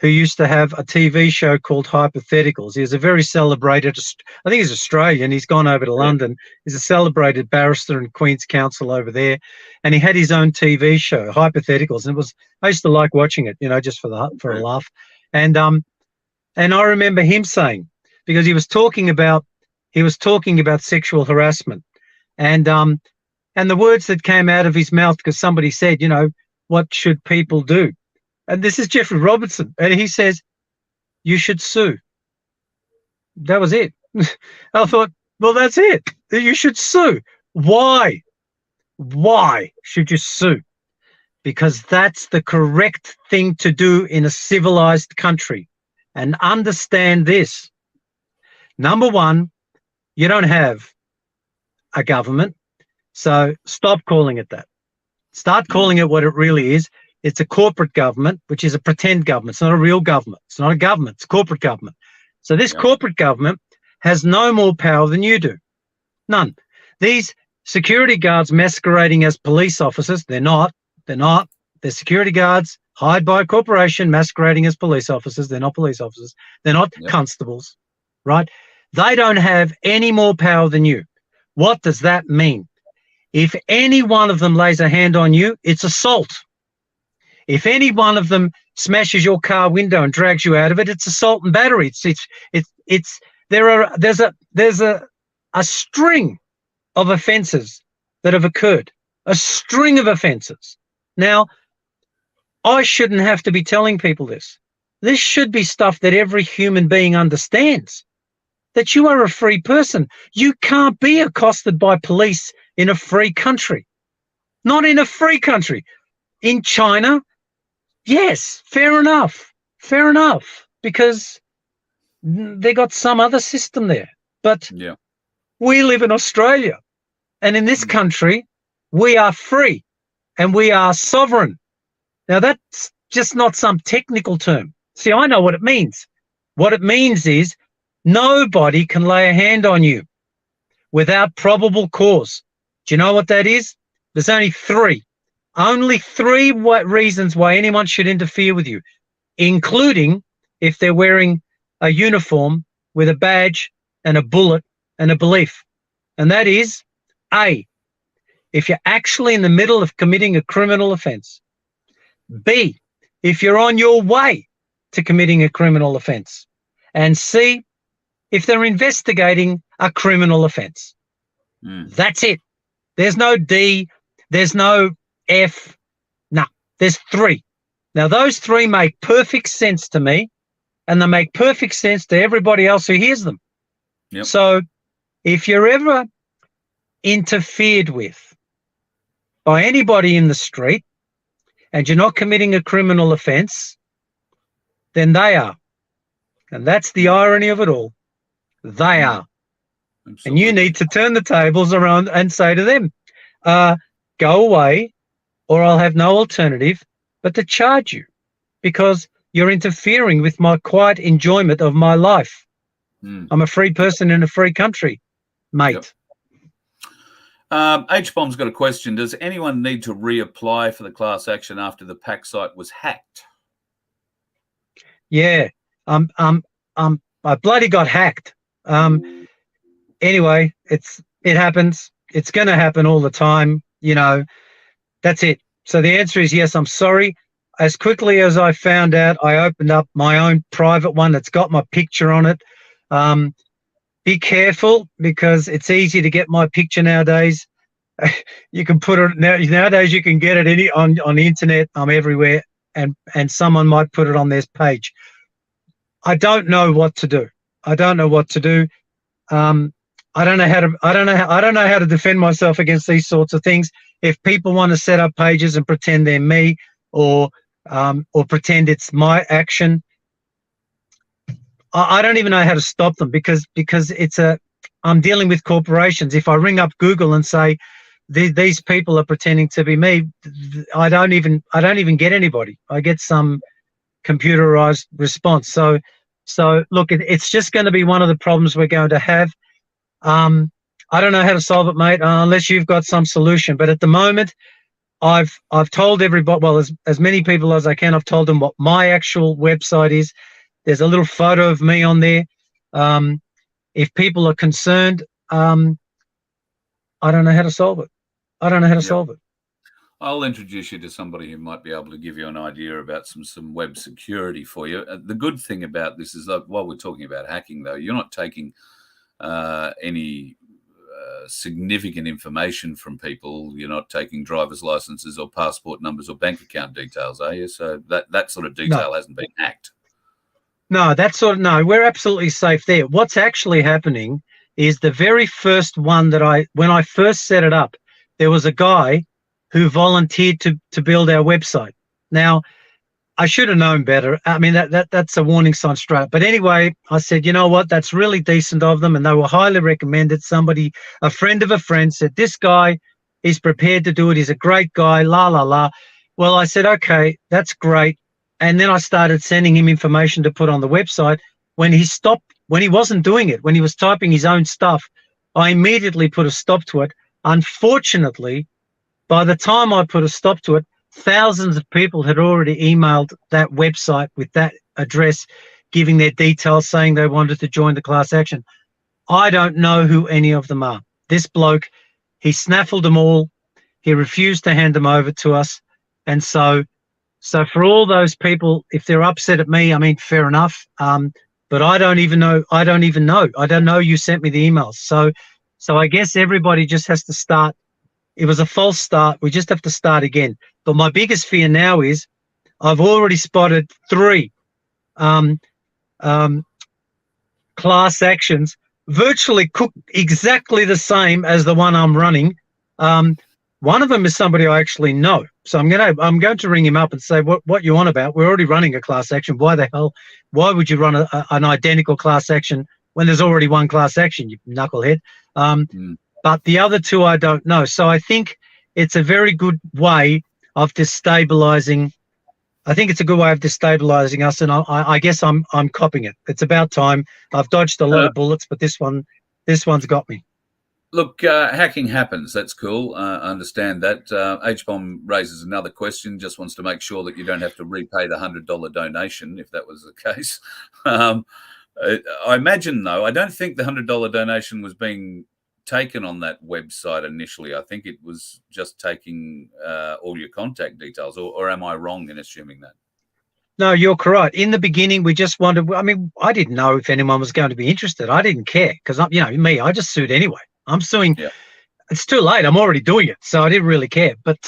who used to have a TV show called Hypotheticals. He was a very celebrated, I think he's Australian. He's gone over to London. He's a celebrated barrister and Queen's Counsel over there. And he had his own TV show, Hypotheticals. And I used to like watching it, just for a laugh. And I remember him saying, because he was talking about sexual harassment, and the words that came out of his mouth, because somebody said, what should people do? And this is Jeffrey Robertson, and he says, you should sue. That was it. I thought, well, that's it. You should sue. Why? Why should you sue? Because that's the correct thing to do in a civilized country. And understand this. Number one, you don't have a government, so stop calling it that. Start calling it what it really is. It's a corporate government, which is a pretend government. It's not a real government. It's not a government. It's corporate government. So this corporate government has no more power than you do. None. These security guards masquerading as police officers, they're not. They're security guards hired by a corporation masquerading as police officers. They're not police officers. They're not constables, right? They don't have any more power than you. What does that mean? If any one of them lays a hand on you, it's assault. If any one of them smashes your car window and drags you out of it, it's assault and battery. There's a string of offences that have occurred. A string of offences. Now, I shouldn't have to be telling people this. This should be stuff that every human being understands. That you are a free person. You can't be accosted by police in a free country. Not in a free country. In China, yes, fair enough, because they got some other system there. But we live in Australia, and in this country, we are free and we are sovereign. Now, that's just not some technical term. See, I know what it means. What it means is nobody can lay a hand on you without probable cause. Do you know what that is? There's only three reasons why anyone should interfere with you, including if they're wearing a uniform with a badge and a bullet and a belief. And that is, A, if you're actually in the middle of committing a criminal offence. B, if you're on your way to committing a criminal offence. And C, if they're investigating a criminal offence. That's it. There's no D, there's no F. No, there's three. Now, those three make perfect sense to me, and they make perfect sense to everybody else who hears them. So if you're ever interfered with by anybody in the street and you're not committing a criminal offence, then they are. And that's the irony of it all. They are. Absolutely. And you need to turn the tables around and say to them, go away, or I'll have no alternative but to charge you, because you're interfering with my quiet enjoyment of my life. I'm a free person in a free country, mate. H-Bomb's got a question. Does anyone need to reapply for the class action after the PAC site was hacked? Yeah, I bloody got hacked. Anyway, it happens. It's going to happen all the time. That's it. So the answer is yes, I'm sorry. As quickly as I found out, I opened up my own private one that's got my picture on it. Be careful, because it's easy to get my picture nowadays. You can put it nowadays. You can get it on the internet. I'm everywhere, and someone might put it on their page. I don't know what to do. I don't know how to defend myself against these sorts of things. If people want to set up pages and pretend they're me, or pretend it's my action, I don't even know how to stop them, because I'm dealing with corporations. If I ring up Google and say these people are pretending to be me, I don't even get anybody. I get some computerized response. So look, it's just going to be one of the problems we're going to have. I don't know how to solve it, mate, unless you've got some solution. But at the moment, I've told everybody, well, as many people as I can, I've told them what my actual website is. There's a little photo of me on there. If people are concerned, I don't know how to solve it. I don't know how to solve it. I'll introduce you to somebody who might be able to give you an idea about some web security for you. The good thing about this is that while we're talking about hacking, though, you're not taking any significant information from people. You're not taking driver's licenses or passport numbers or bank account details, are you? So that sort of detail hasn't been hacked. No, no, we're absolutely safe there. What's actually happening is the very first one that when I first set it up, there was a guy who volunteered to build our website. Now, I should have known better. I mean, that's a warning sign straight up. But anyway, I said, you know what? That's really decent of them. And they were highly recommended. Somebody, a friend of a friend said, this guy is prepared to do it. He's a great guy, la, la, la. Well, I said, okay, that's great. And then I started sending him information to put on the website. When he wasn't doing it, when he was typing his own stuff, I immediately put a stop to it. Unfortunately, by the time I put a stop to it, thousands of people had already emailed that website with that address, giving their details, saying they wanted to join the class action. I don't know who any of them are. This bloke, he snaffled them all. He refused to hand them over to us. And so for all those people, if they're upset at me, I mean, fair enough. But I don't even know. I don't know you sent me the emails. So I guess everybody just has to start. It was a false start. We just have to start again. But my biggest fear now is I've already spotted 3 class actions, virtually cooked exactly the same as the one I'm running. One of them is somebody I actually know. So I'm going to ring him up and say, what you on about? We're already running a class action. Why would you run an identical class action when there's already one class action, you knucklehead? But the other 2 I don't know. So I think it's a very good way of destabilizing. I think it's a good way of destabilizing us, and I guess I'm copying it. It's about time. I've dodged a lot of bullets, but this one's got me. Look, hacking happens. That's cool. I understand that. H-Bomb raises another question, just wants to make sure that you don't have to repay the $100 donation, if that was the case. I imagine, though, I don't think the $100 donation was being taken on that website initially. I think it was just taking all your contact details, or am I wrong in assuming that? No, you're correct. In the beginning, we just wanted, I mean, I didn't know if anyone was going to be interested. I didn't care because, I just sued anyway. I'm suing. Yeah. It's too late. I'm already doing it. So I didn't really care. But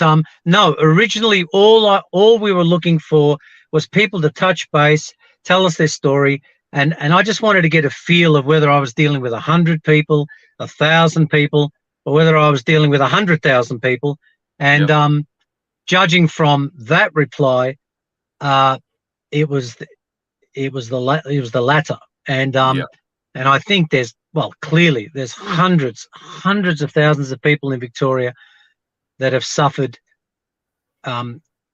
no, originally all we were looking for was people to touch base, tell us their story. And I just wanted to get a feel of whether I was dealing with 100 people, 1,000 people, or whether I was dealing with 100,000 people. And judging from that reply, it was the latter. And I think clearly there's hundreds of thousands of people in Victoria that have suffered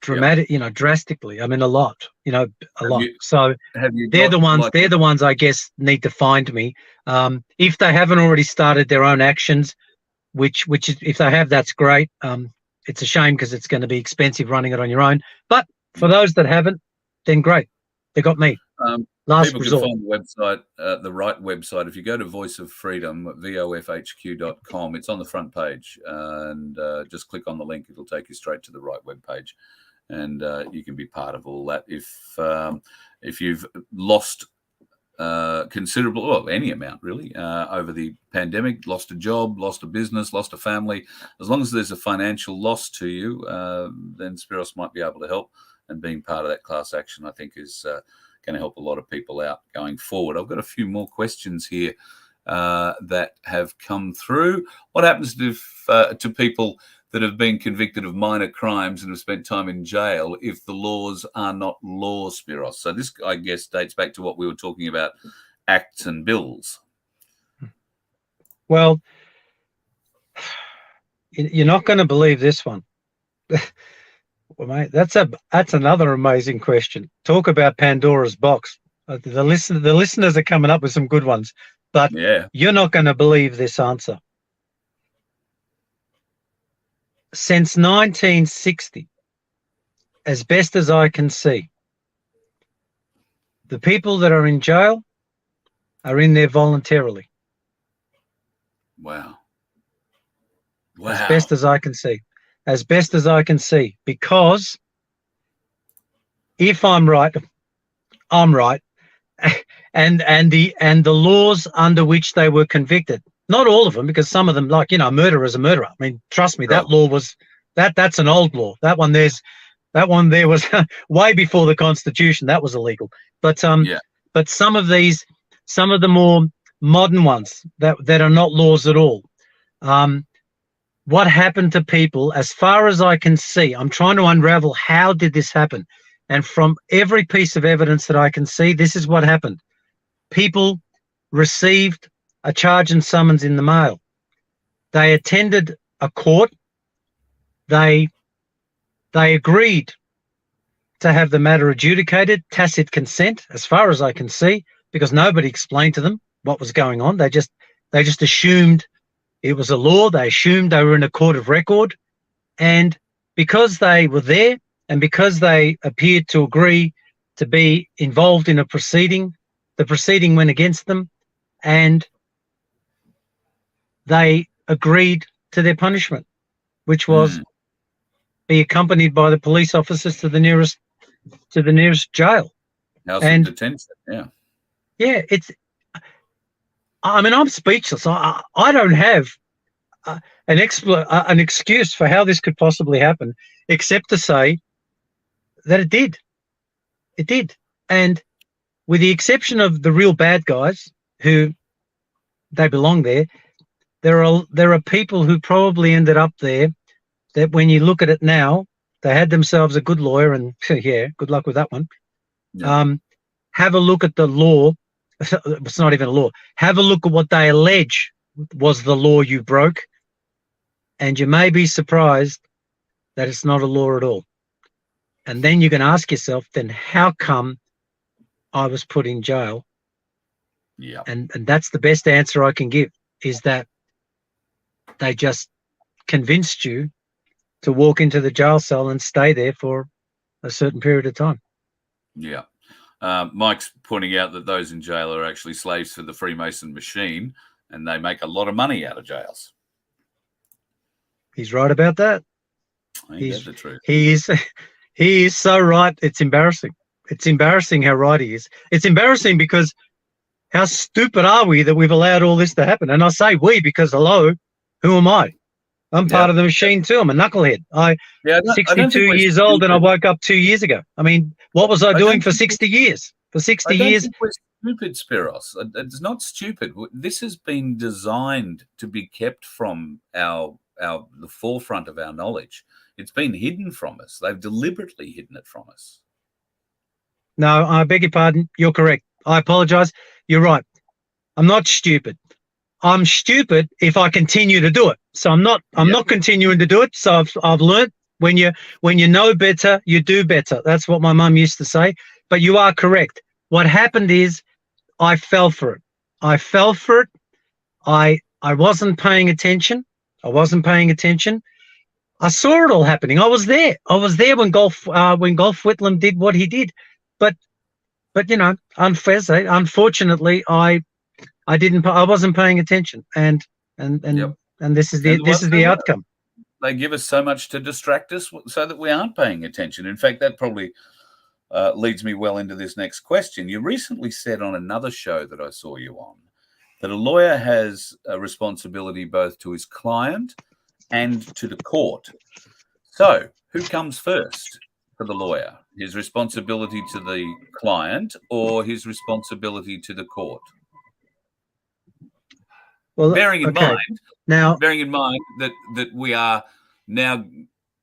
drastically. I mean, a lot. A lot. So they're the ones I guess need to find me. If they haven't already started their own actions, which is, if they have, that's great. It's a shame because it's going to be expensive running it on your own. But for those that haven't, then great. They got me. People can find the website, the right website. If you go to Voice of Freedom, vofhq.com, it's on the front page, and just click on the link. It'll take you straight to the right web page, and you can be part of all that. If you've lost considerable, well, any amount really, over the pandemic, lost a job, lost a business, lost a family, as long as there's a financial loss to you, then Spiros might be able to help. And being part of that class action, I think, is going to help a lot of people out going forward. I've got a few more questions here that have come through. What happens to people that have been convicted of minor crimes and have spent time in jail if the laws are not law, Spiros? So this, I guess, dates back to what we were talking about, acts and bills. Well, you're not going to believe this one. Well, mate, that's another amazing question. Talk about Pandora's box. The listeners are coming up with some good ones, but you're not going to believe this answer. since 1960, as best as I can see, the people that are in jail are in there voluntarily. Wow. As best as I can see. As best as I can see. Because if I'm right, I'm right. And the laws under which they were convicted, not all of them, because some of them, like, you know, murder is a murderer. I mean, trust me, that law was that's an old law. That one there was way before the Constitution. That was illegal. But but some of the more modern ones that are not laws at all. What happened to people, as far as I can see, I'm trying to unravel how did this happen. And from every piece of evidence that I can see, this is what happened. People received a charge and summons in the mail. They attended a court. They agreed to have the matter adjudicated, tacit consent, as far as I can see, because nobody explained to them what was going on. They just assumed it was a law. They assumed they were in a court of record. And because they were there and because they appeared to agree to be involved in a proceeding, the proceeding went against them and they agreed to their punishment, which was be accompanied by the police officers to the nearest jail. House of detention, yeah. I mean, I'm speechless. I don't have an excuse for how this could possibly happen, except to say that it did. It did. And with the exception of the real bad guys who they belong there, there are people who probably ended up there that when you look at it now, they had themselves a good lawyer and yeah, good luck with that one. Yeah. Have a look at the law. It's not even a law. Have a look at what they allege was the law you broke, and you may be surprised that it's not a law at all. And then you can ask yourself, then how come I was put in jail? Yeah. And that's the best answer I can give, is that they just convinced you to walk into the jail cell and stay there for a certain period of time. Yeah. Mike's pointing out that those in jail are actually slaves for the Freemason machine, and they make a lot of money out of jails. He's right about that. He's the truth. He is so right. It's embarrassing. It's embarrassing how right he is. It's embarrassing because how stupid are we that we've allowed all this to happen? And I say we because, hello, who am I? I'm part of the machine too. I'm a knucklehead. I'm 62 years old and I woke up 2 years ago. I mean, what was I doing for 60 years? For 60 years? Think we're stupid, Spiros. It's not stupid. This has been designed to be kept from the forefront of our knowledge. It's been hidden from us. They've deliberately hidden it from us. No, I beg your pardon. You're correct. I apologize. You're right. I'm not stupid. I'm stupid if I continue to do it. So I'm not continuing to do it. So I've learned when you know better, you do better. That's what my mum used to say. But you are correct. What happened is I fell for it. I fell for it. I wasn't paying attention. I saw it all happening. I was there. I was there when Golf Whitlam did what he did. But you know, unfortunately, I wasn't paying attention, and this is the outcome. They give us so much to distract us so that we aren't paying attention. In fact, that probably leads me well into this next question. You recently said on another show that I saw you on that a lawyer has a responsibility both to his client and to the court. So who comes first for the lawyer? His responsibility to the client or his responsibility to the court? Well, bearing in mind that we are now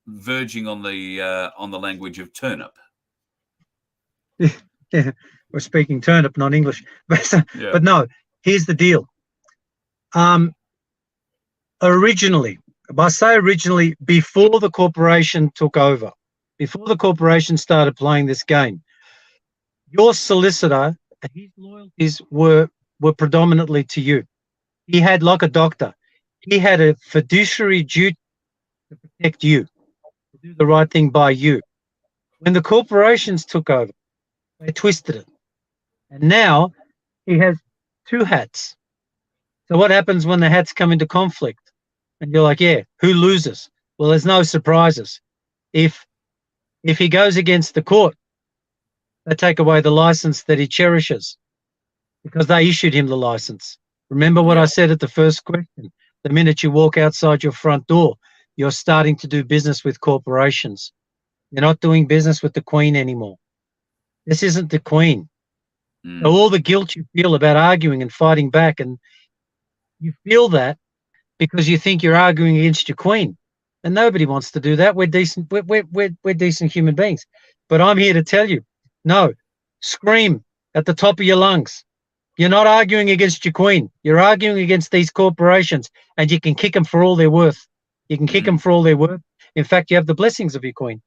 verging on the language of turnip. Yeah, we're speaking turnip, not English. But no, here's the deal. Originally, before the corporation took over, before the corporation started playing this game, your solicitor, his loyalties were predominantly to you. He had, like a doctor, he had a fiduciary duty to protect you, to do the right thing by you. When the corporations took over, they twisted it. And now he has two hats. So what happens when the hats come into conflict? And you're like, yeah, who loses? Well, there's no surprises. If he goes against the court, they take away the license that he cherishes because they issued him the license. Remember what I said at the first question? The minute you walk outside your front door, you're starting to do business with corporations. You're not doing business with the Queen anymore. This isn't the Queen. So all the guilt you feel about arguing and fighting back, and you feel that because you think you're arguing against your Queen. And nobody wants to do that. We're decent. We're decent human beings. But I'm here to tell you, no, scream at the top of your lungs. You're not arguing against your Queen. You're arguing against these corporations, and you can kick them for all they're worth. You can kick them for all they're worth. In fact, you have the blessings of your Queen.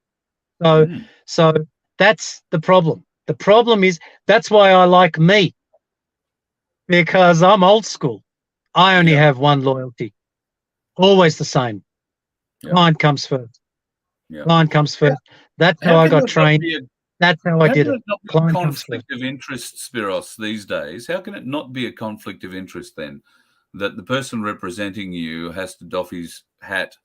So that's the problem. The problem is, that's why I like me, because I'm old school. I only have one loyalty, always the same. Client comes first. Client comes first. That's how I got trained. That's how I did it. Client conflict of interest, Spiros, these days. How can it not be a conflict of interest then, that the person representing you has to doff his hat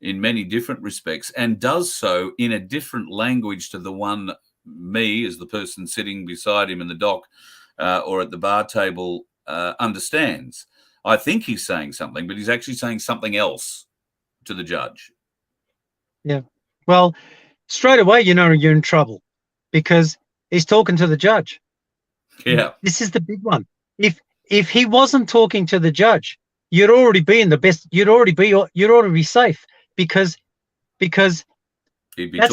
in many different respects and does so in a different language to the one me, as the person sitting beside him in the dock or at the bar table, understands? I think he's saying something, but he's actually saying something else to the judge. Yeah. Well, straight away, you know you're in trouble because he's talking to the judge. Yeah. This is the big one. If he wasn't talking to the judge, you'd already be in the best. You'd already be safe because that's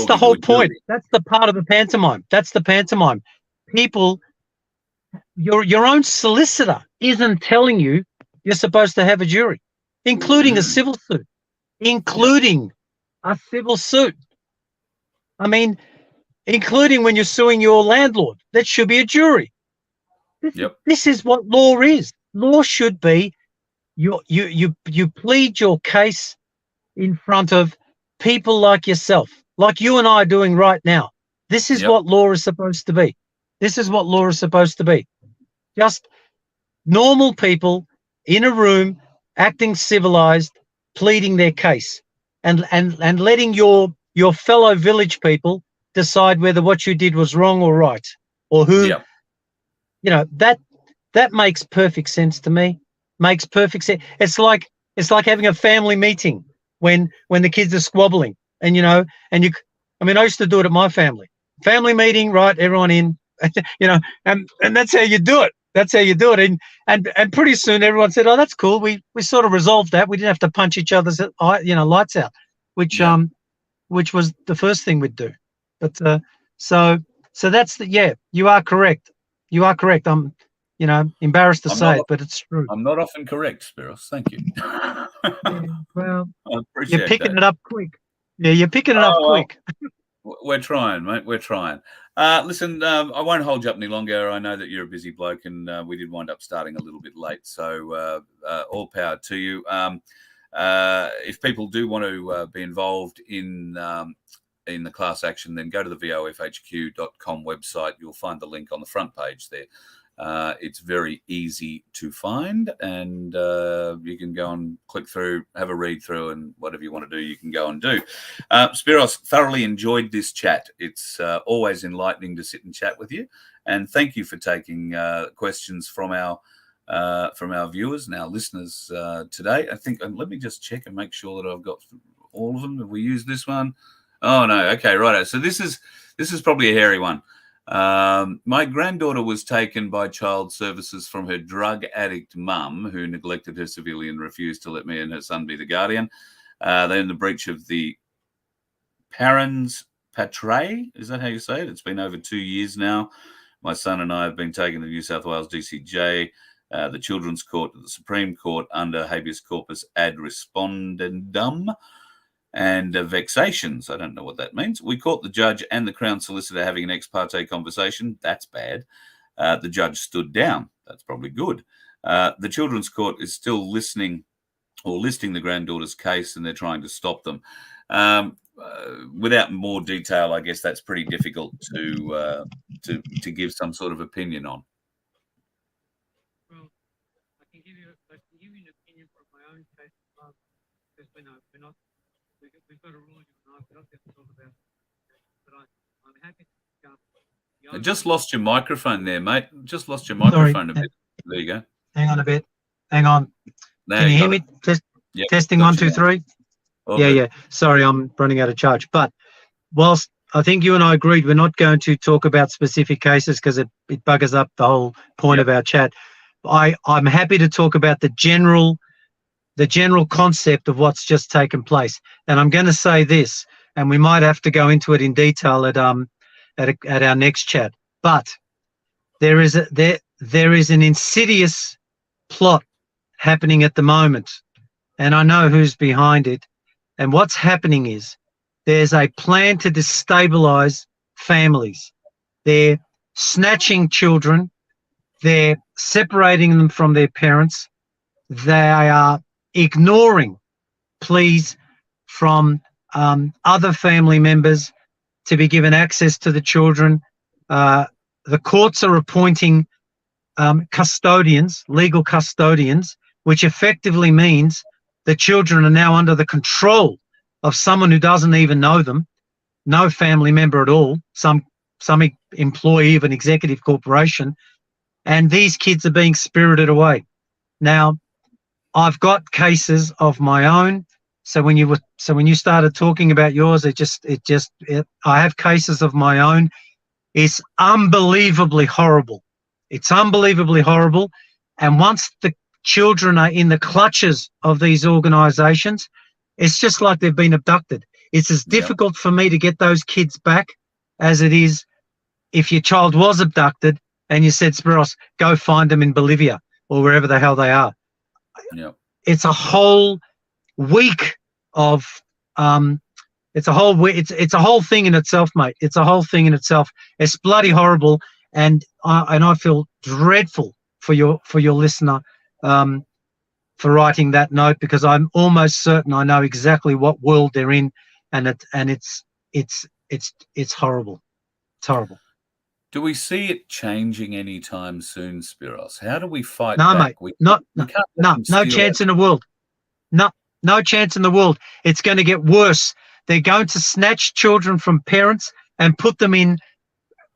the whole point. That's the part of the pantomime. That's the pantomime. People, your own solicitor isn't telling you you're supposed to have a jury, including a civil suit. Including a civil suit. I mean, including when you're suing your landlord. That should be a jury. This is what law is. Law should be you plead your case in front of people like yourself, like you and I are doing right now. This is what law is supposed to be. This is what law is supposed to be. Just normal people in a room acting civilized, pleading their case, and letting your fellow village people decide whether what you did was wrong or right, or who. You know, that makes perfect sense to me. Makes perfect sense. It's like having a family meeting when the kids are squabbling, and I used to do it at my family meeting, right? Everyone in, and that's how you do it. That's how you do it. And pretty soon everyone said, oh, that's cool. We sort of resolved that. We didn't have to punch each other's lights out, which was the first thing we'd do. But so that's you are correct. You are correct. I'm embarrassed to say it, but it's true. I'm not often correct, Spiros. Thank you. Well, you're picking it up quick. Yeah, you're picking it up quick. We're trying, mate. We're trying. Listen, I won't hold you up any longer. I know that you're a busy bloke, and we did wind up starting a little bit late. So all power to you. If people do want to be involved in the class action, then go to the vofhq.com website. You'll find the link on the front page there. It's very easy to find, and you can go and click through, have a read through, and whatever you want to do, you can go and do. Spiros, thoroughly enjoyed this chat. It's always enlightening to sit and chat with you, and thank you for taking questions from our viewers and our listeners today. I think, let me just check and make sure that I've got all of them. Have we used this one? Oh no, okay, right. So this is probably a hairy one. My granddaughter was taken by child services from her drug addict mum, who neglected her severely and refused to let me and her son be the guardian. They're in the breach of the parens patriae. Is that how you say it? It's been over 2 years now. My son and I have been taken to New South Wales DCJ, the Children's Court, the Supreme Court under habeas corpus ad respondendum, and vexations. I don't know what that means. We caught the judge and the Crown Solicitor having an ex parte conversation. That's bad. The judge stood down. That's probably good. The Children's Court is still listening or listing the granddaughter's case, and they're trying to stop them. Without more detail, I guess that's pretty difficult to give some sort of opinion on. Well, I can give you an opinion from my own case, because we've got a rule, we're not going to talk about it, but I'm happy to discuss. I just lost your microphone there, mate. Just lost your microphone a bit. There you go. Hang on a bit. Hang on. Now Can you hear me? Yep, testing 1, 2, 3. Yeah. Sorry, I'm running out of charge. But whilst I think you and I agreed we're not going to talk about specific cases because it buggers up the whole point of our chat, I'm happy to talk about the general concept of what's just taken place. And I'm going to say this, and we might have to go into it in detail at our next chat. But there is an insidious plot happening at the moment, and I know who's behind it. And what's happening is there's a plan to destabilize families. They're snatching children. They're separating them from their parents. They are ignoring pleas from other family members to be given access to the children. The courts are appointing custodians, legal custodians, which effectively means the children are now under the control of someone who doesn't even know them, no family member at all, some employee of an executive corporation, and these kids are being spirited away. Now, I've got cases of my own. So when you started talking about yours, I have cases of my own. It's unbelievably horrible. It's unbelievably horrible. And once the children are in the clutches of these organizations, it's just like they've been abducted. It's as difficult for me to get those kids back as it is if your child was abducted and you said, Spiros, go find them in Bolivia or wherever the hell they are. Yeah. It's a whole week of it's a whole thing in itself, mate. It's a whole thing in itself. It's bloody horrible, and I feel dreadful for your listener for writing that note, because I'm almost certain I know exactly what world they're in, and it's horrible. It's horrible. Do we see it changing anytime soon, Spiros? How do we fight no, back? Mate. No chance in the world. No chance in the world. It's going to get worse. They're going to snatch children from parents and put them in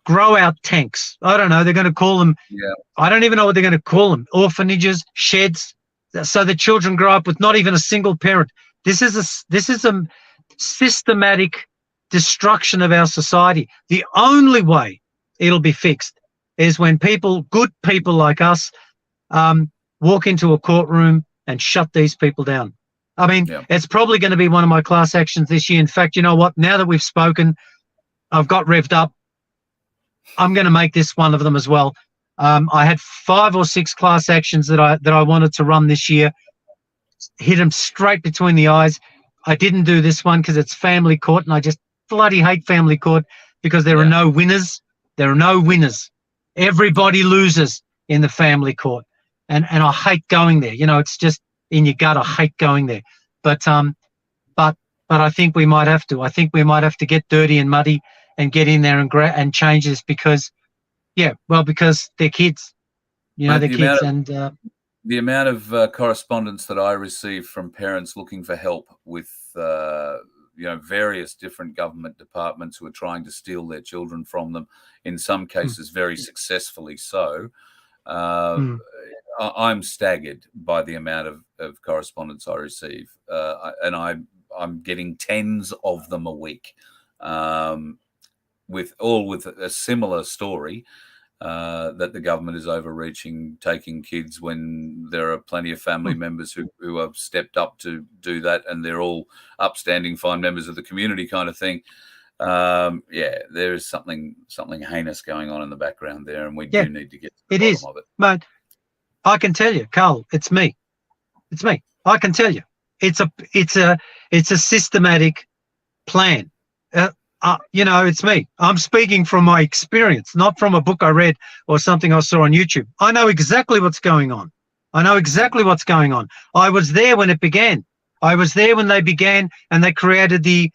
grow-out tanks. I don't know. They're going to call them. Yeah. I don't even know what they're going to call them. Orphanages, sheds. So the children grow up with not even a single parent. This is a systematic destruction of our society. The only way it'll be fixed is when good people like us, walk into a courtroom and shut these people down. I mean, It's probably going to be one of my class actions this year. In fact, you know what? Now that we've spoken, I've got revved up. I'm going to make this one of them as well. I had 5 or 6 class actions that I wanted to run this year. Hit them straight between the eyes. I didn't do this one because it's family court, and I just bloody hate family court because there are no winners. There are no winners. Everybody loses in the family court, and I hate going there. You know, it's just in your gut. I hate going there. But I think we might have to. I think we might have to get dirty and muddy and get in there and change this because they're kids. You know, they're kids. The amount of correspondence that I receive from parents looking for help with various different government departments who are trying to steal their children from them, in some cases very successfully so. I'm staggered by the amount of correspondence I receive, and I'm getting tens of them a week, with a similar story, that the government is overreaching, taking kids when there are plenty of family members who have stepped up to do that, and they're all upstanding, fine members of the community kind of thing. There is something heinous going on in the background there, and we do need to get to the bottom of it. But I can tell you, Carl, it's me. I can tell you, it's a systematic plan. It's me. I'm speaking from my experience, not from a book I read or something I saw on YouTube. I know exactly what's going on. I know exactly what's going on. I was there when it began. I was there when they began and they created the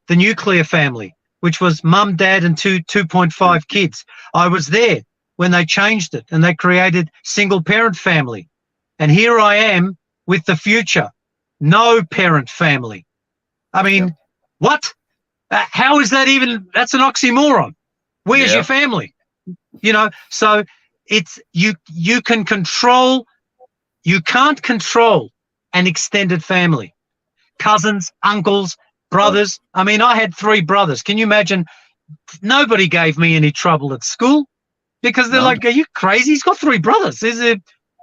nuclear family, which was mum, dad, and 2.5 kids. I was there when they changed it and they created single parent family. And here I am with the future, no parent family. I mean, what? How is that even? That's an oxymoron. Where's your family? You know, so it's you can control, you can't control an extended family, cousins, uncles, brothers. I mean, I had 3 brothers. Can you imagine? Nobody gave me any trouble at school because they're like, are you crazy? He's got 3 brothers.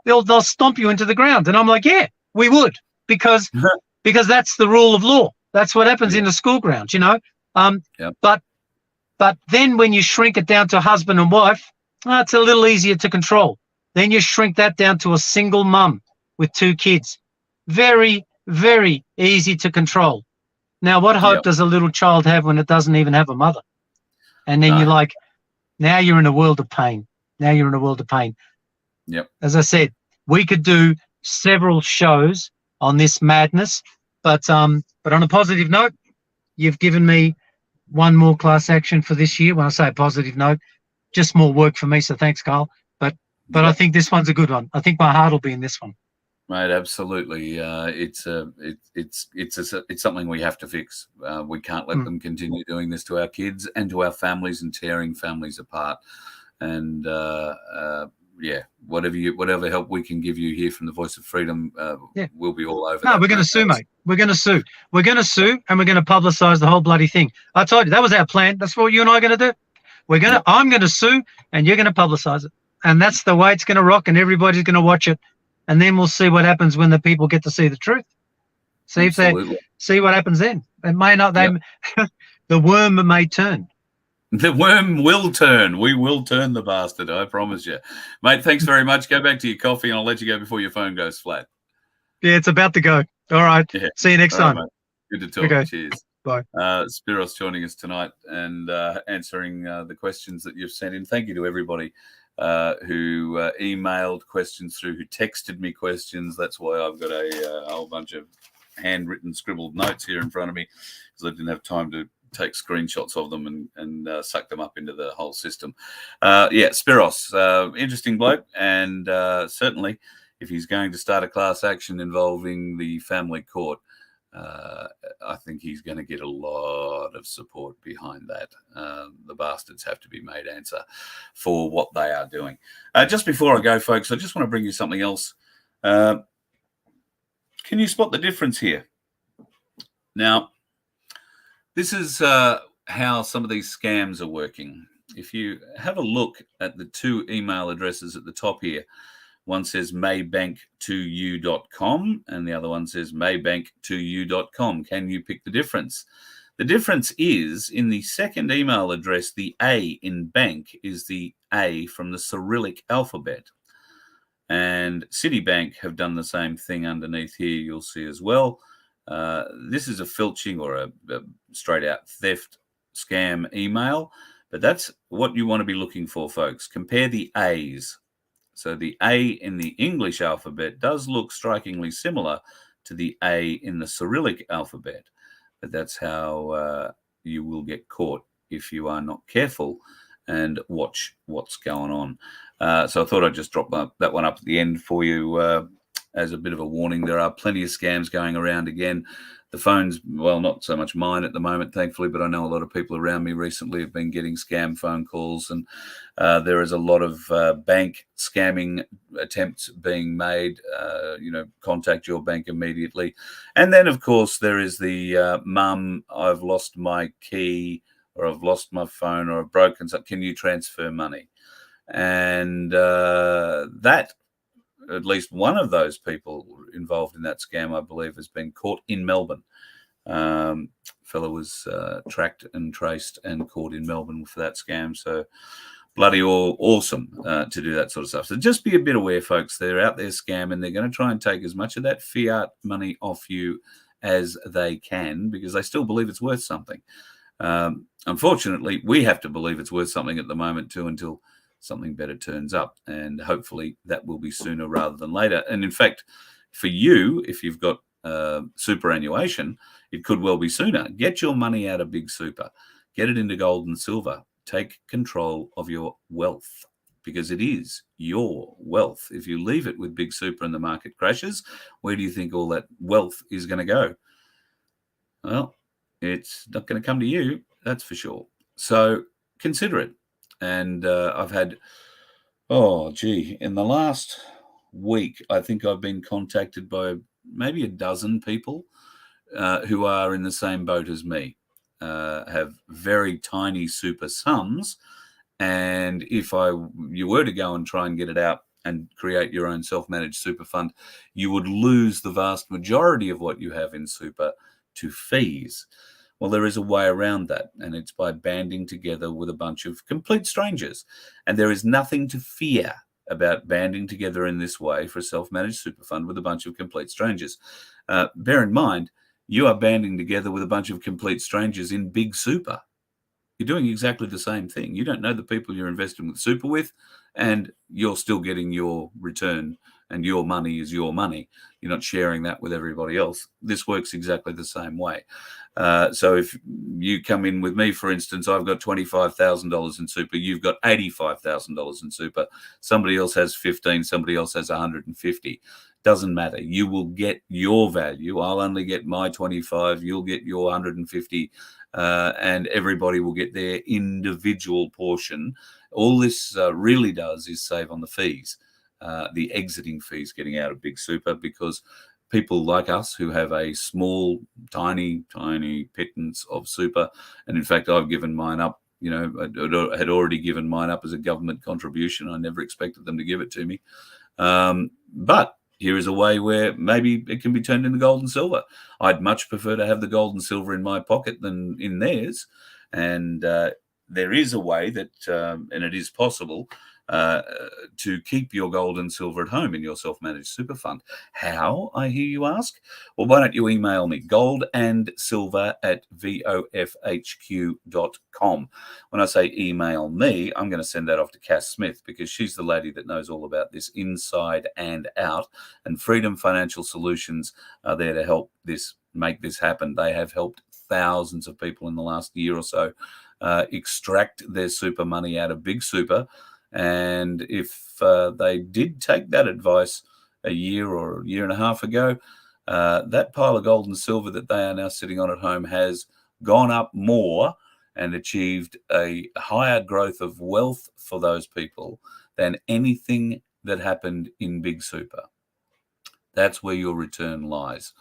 They'll stomp you into the ground. And I'm like, yeah, we would, because that's the rule of law. That's what happens in the school grounds, you know. But then when you shrink it down to husband and wife, it's a little easier to control. Then you shrink that down to a single mum with 2 kids. Very, very easy to control. Now, what hope does a little child have when it doesn't even have a mother? And then you're like, now you're in a world of pain. Now you're in a world of pain. As I said, we could do several shows on this madness, but on a positive note, you've given me one more class action for this year. When I say a positive note, just more work for me. So thanks, Carl. But I think this one's a good one. I think my heart will be in this one. Mate, absolutely. It's something we have to fix. We can't let them continue doing this to our kids and to our families and tearing families apart. And whatever help we can give you here from the Voice of Freedom, we'll be all over. No, we're going to sue, mate. We're going to sue. We're going to sue, and we're going to publicise the whole bloody thing. I told you that was our plan. That's what you and I are going to do. I'm going to sue, and you're going to publicise it, and that's the way it's going to rock, and everybody's going to watch it, and then we'll see what happens when the people get to see the truth. See what happens then. It may not. The worm may turn. The worm will turn. We will turn the bastard, I promise you. Mate, thanks very much. Go back to your coffee and I'll let you go before your phone goes flat. Yeah, it's about to go. All right. Yeah. See you next time. Mate. Good to talk. Okay. Cheers. Bye. Spiros joining us tonight and answering the questions that you've sent in. Thank you to everybody who emailed questions through, who texted me questions. That's why I've got a whole bunch of handwritten, scribbled notes here in front of me because I didn't have time to take screenshots of them and suck them up into the whole system. Spiros, interesting bloke, and certainly if he's going to start a class action involving the family court, I think he's going to get a lot of support behind that. The bastards have to be made answer for what they are doing. Just before I go, folks, I just want to bring you something else. Can you spot the difference here? Now, this is how some of these scams are working. If you have a look at the 2 email addresses at the top here, one says maybank2u.com and the other one says maybank2u.com. Can you pick the difference? The difference is in the second email address, the A in bank is the A from the Cyrillic alphabet. And Citibank have done the same thing underneath here, you'll see as well. This is a filching or a straight out theft scam email, but that's what you want to be looking for, folks. Compare the A's. So the A in the English alphabet does look strikingly similar to the A in the Cyrillic alphabet, but that's how you will get caught if you are not careful and watch what's going on. So I thought I'd just drop that one up at the end for you as a bit of a warning. There are plenty of scams going around again. The phones, well, not so much mine at the moment, thankfully, but I know a lot of people around me recently have been getting scam phone calls, and there is a lot of bank scamming attempts being made. Contact your bank immediately. And then, of course, there is the mum, I've lost my key, or I've lost my phone, or I've broken something. Can you transfer money? And that, at least one of those people involved in that scam, I believe, has been caught in Melbourne. Fellow was tracked and traced and caught in Melbourne for that scam. So bloody awesome to do that sort of stuff. So just be a bit aware, folks. They're out there scamming. They're going to try and take as much of that fiat money off you as they can because they still believe it's worth something. Unfortunately, we have to believe it's worth something at the moment too until something better turns up. And hopefully that will be sooner rather than later. And in fact, for you, if you've got superannuation, it could well be sooner. Get your money out of big super. Get it into gold and silver. Take control of your wealth, because it is your wealth. If you leave it with big super and the market crashes, where do you think all that wealth is going to go? Well, it's not going to come to you, that's for sure. So consider it. And I've had, in the last week, I think I've been contacted by maybe a dozen people who are in the same boat as me, have very tiny super sums. And if you were to go and try and get it out and create your own self-managed super fund, you would lose the vast majority of what you have in super to fees. Well, there is a way around that, and it's by banding together with a bunch of complete strangers. And there is nothing to fear about banding together in this way for a self-managed super fund with a bunch of complete strangers. Bear in mind, you are banding together with a bunch of complete strangers in big super. You're doing exactly the same thing. You don't know the people you're investing with super with, and you're still getting your return, and your money is your money. You're not sharing that with everybody else. This works exactly the same way. So if you come in with me, for instance, I've got $25,000 in super. You've got $85,000 in super. Somebody else has 15. Somebody else has 150. Doesn't matter. You will get your value. I'll only get my 25. You'll get your 150. And everybody will get their individual portion. All this really does is save on the fees, the exiting fees getting out of big super, because people like us who have a small, tiny pittance of super, and in fact, I've given mine up, I had already given mine up as a government contribution. I never expected them to give it to me. But here is a way where maybe it can be turned into gold and silver. I'd much prefer to have the gold and silver in my pocket than in theirs. And there is a way that, and it is possible, to keep your gold and silver at home in your self-managed super fund. How, I hear you ask? Well, why don't you email me, goldandsilver@vofhq.com. When I say email me, I'm going to send that off to Cass Smith, because she's the lady that knows all about this inside and out. And Freedom Financial Solutions are there to help make this happen. They have helped thousands of people in the last year or so extract their super money out of big super. And if they did take that advice a year or a year and a half ago, that pile of gold and silver that they are now sitting on at home has gone up more and achieved a higher growth of wealth for those people than anything that happened in big super. That's where your return lies,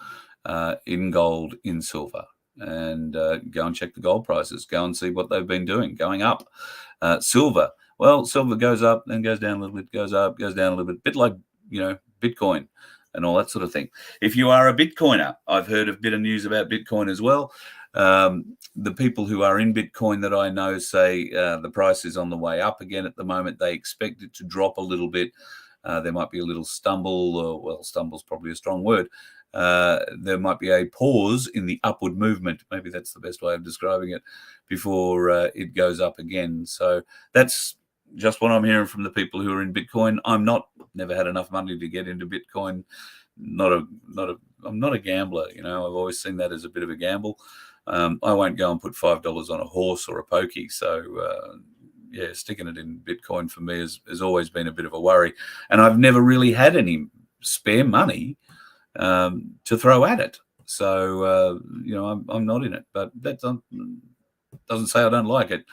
in gold, in silver. And go and check the gold prices. Go and see what they've been doing, going up. Silver. Well, silver goes up, then goes down a little bit, goes up, goes down a little bit like, Bitcoin and all that sort of thing. If you are a Bitcoiner, I've heard a bit of news about Bitcoin as well. The people who are in Bitcoin that I know say the price is on the way up again at the moment. They expect it to drop a little bit. There might be a little stumble, stumble's probably a strong word. There might be a pause in the upward movement. Maybe that's the best way of describing it, before it goes up again. So that's just what I'm hearing from the people who are in Bitcoin. Never had enough money to get into Bitcoin. I'm not a gambler. I've always seen that as a bit of a gamble. I won't go and put $5 on a horse or a pokey. So sticking it in Bitcoin for me has always been a bit of a worry. And I've never really had any spare money to throw at it. So, I'm not in it, but that doesn't say I don't like it.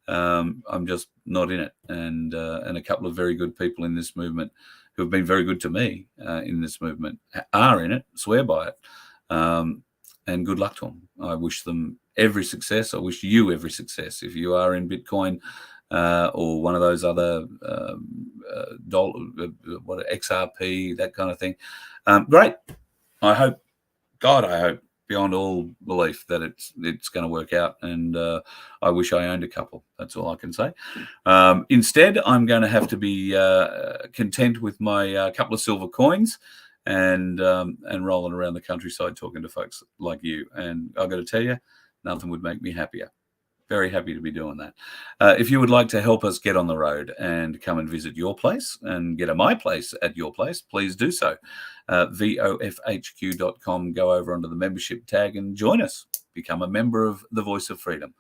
I'm just not in it. And a couple of very good people in this movement who have been very good to me in this movement are in it, swear by it. And good luck to them. I wish them every success. I wish you every success. If you are in Bitcoin or one of those other XRP, that kind of thing, great. I hope beyond all belief that it's going to work out, and I wish I owned a couple. That's all I can say. Instead, I'm going to have to be content with my couple of silver coins and rolling around the countryside talking to folks like you. And I've got to tell you, nothing would make me happier. Very happy to be doing that. If you would like to help us get on the road and come and visit your place and get a My Place at your place, please do so. VoFHQ.com, go over onto the membership tag and join us. Become a member of the Voice of Freedom.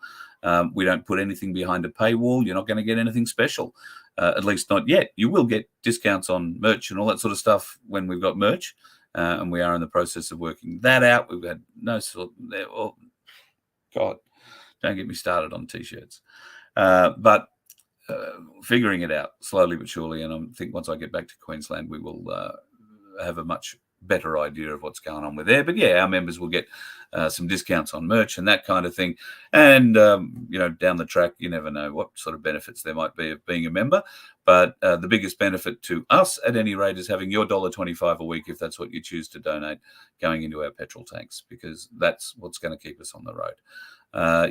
We don't put anything behind a paywall. You're not going to get anything special, at least not yet. You will get discounts on merch and all that sort of stuff when we've got merch, and we are in the process of working that out. We've had no sort of, oh, God, don't get me started on T-shirts. But figuring it out slowly but surely, and I think once I get back to Queensland, we will have a much better idea of what's going on with there. But yeah, our members will get some discounts on merch and that kind of thing. And, down the track, you never know what sort of benefits there might be of being a member. But the biggest benefit to us, at any rate, is having your $1.25 a week, if that's what you choose to donate, going into our petrol tanks, because that's what's going to keep us on the road.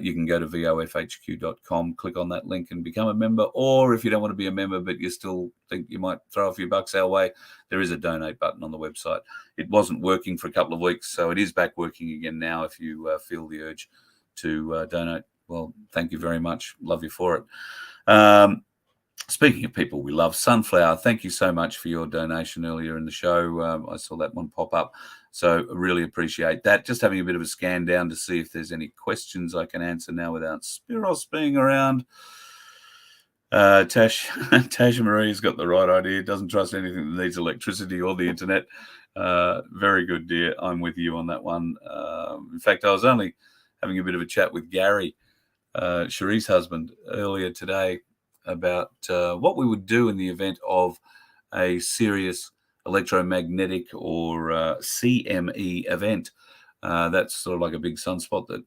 You can go to VoFHQ.com, click on that link and become a member. Or if you don't want to be a member, but you still think you might throw a few bucks our way, there is a donate button on the website. It wasn't working for a couple of weeks, so it is back working again now. If you feel the urge to donate, well, thank you very much. Love you for it. Speaking of people we love, Sunflower, thank you so much for your donation earlier in the show. I saw that one pop up, so I really appreciate that. Just having a bit of a scan down to see if there's any questions I can answer now without Spiros being around. Tash Marie's got the right idea. Doesn't trust anything that needs electricity or the internet. Very good, dear. I'm with you on that one. In fact, I was only having a bit of a chat with Gary, Cherie's husband, earlier today about what we would do in the event of a serious electromagnetic or CME event. That's sort of like a big sunspot that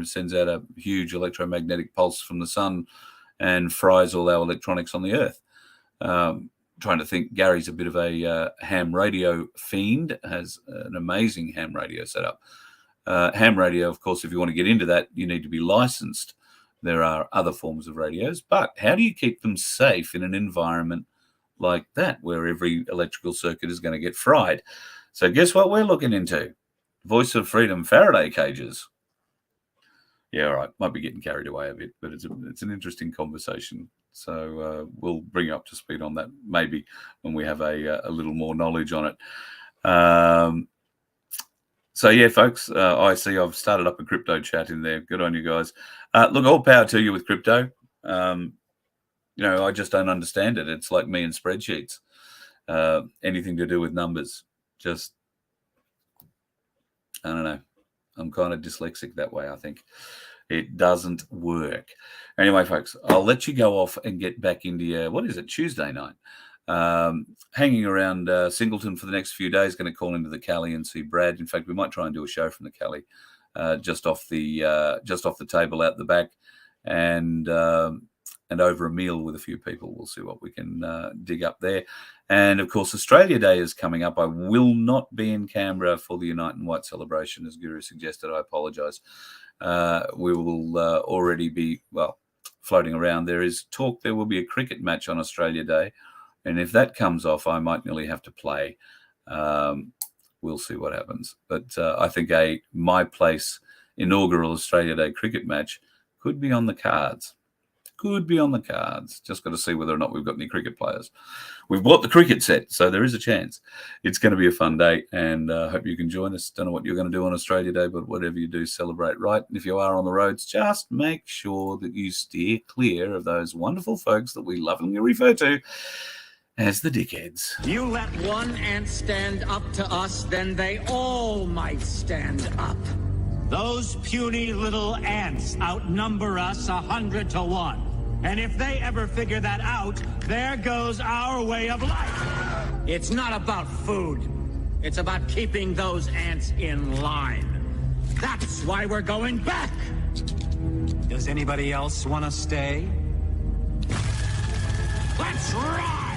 sends out a huge electromagnetic pulse from the sun and fries all our electronics on the earth. Trying to think, Gary's a bit of a ham radio fiend, has an amazing ham radio setup. Ham radio, of course, if you want to get into that, you need to be licensed. There are other forms of radios, but how do you keep them safe in an environment like that, where every electrical circuit is going to get fried? So guess what we're looking into? Voice of Freedom Faraday cages. Yeah, all right. Might be getting carried away a bit, but it's an interesting conversation. So we'll bring you up to speed on that maybe when we have a little more knowledge on it. So yeah, folks, I see I've started up a crypto chat in there. Good on you guys. Look, all power to you with crypto. I just don't understand it. It's like me and spreadsheets. Anything to do with numbers, just, I don't know. I'm kind of dyslexic that way, I think. It doesn't work. Anyway, folks, I'll let you go off and get back into your, what is it, Tuesday night. Hanging around Singleton for the next few days. Going to call into the Cali and see Brad. In fact, we might try and do a show from the Cali, just off the table out the back, and over a meal with a few people. We'll see what we can dig up there. And of course, Australia Day is coming up. I will not be in Canberra for the Unite and White celebration, as Guru suggested. I apologise. We will already be floating around. There is talk there will be a cricket match on Australia Day. And if that comes off, I might nearly have to play. We'll see what happens. But I think a My Place inaugural Australia Day cricket match could be on the cards. Just got to see whether or not we've got any cricket players. We've bought the cricket set, so there is a chance. It's going to be a fun day, and I hope you can join us. Don't know what you're going to do on Australia Day, but whatever you do, celebrate right. And if you are on the roads, just make sure that you steer clear of those wonderful folks that we lovingly refer to as the dickheads. You let one ant stand up to us, then they all might stand up. Those puny little ants outnumber us 100 to 1. And if they ever figure that out, there goes our way of life. It's not about food. It's about keeping those ants in line. That's why we're going back. Does anybody else want to stay? Let's ride!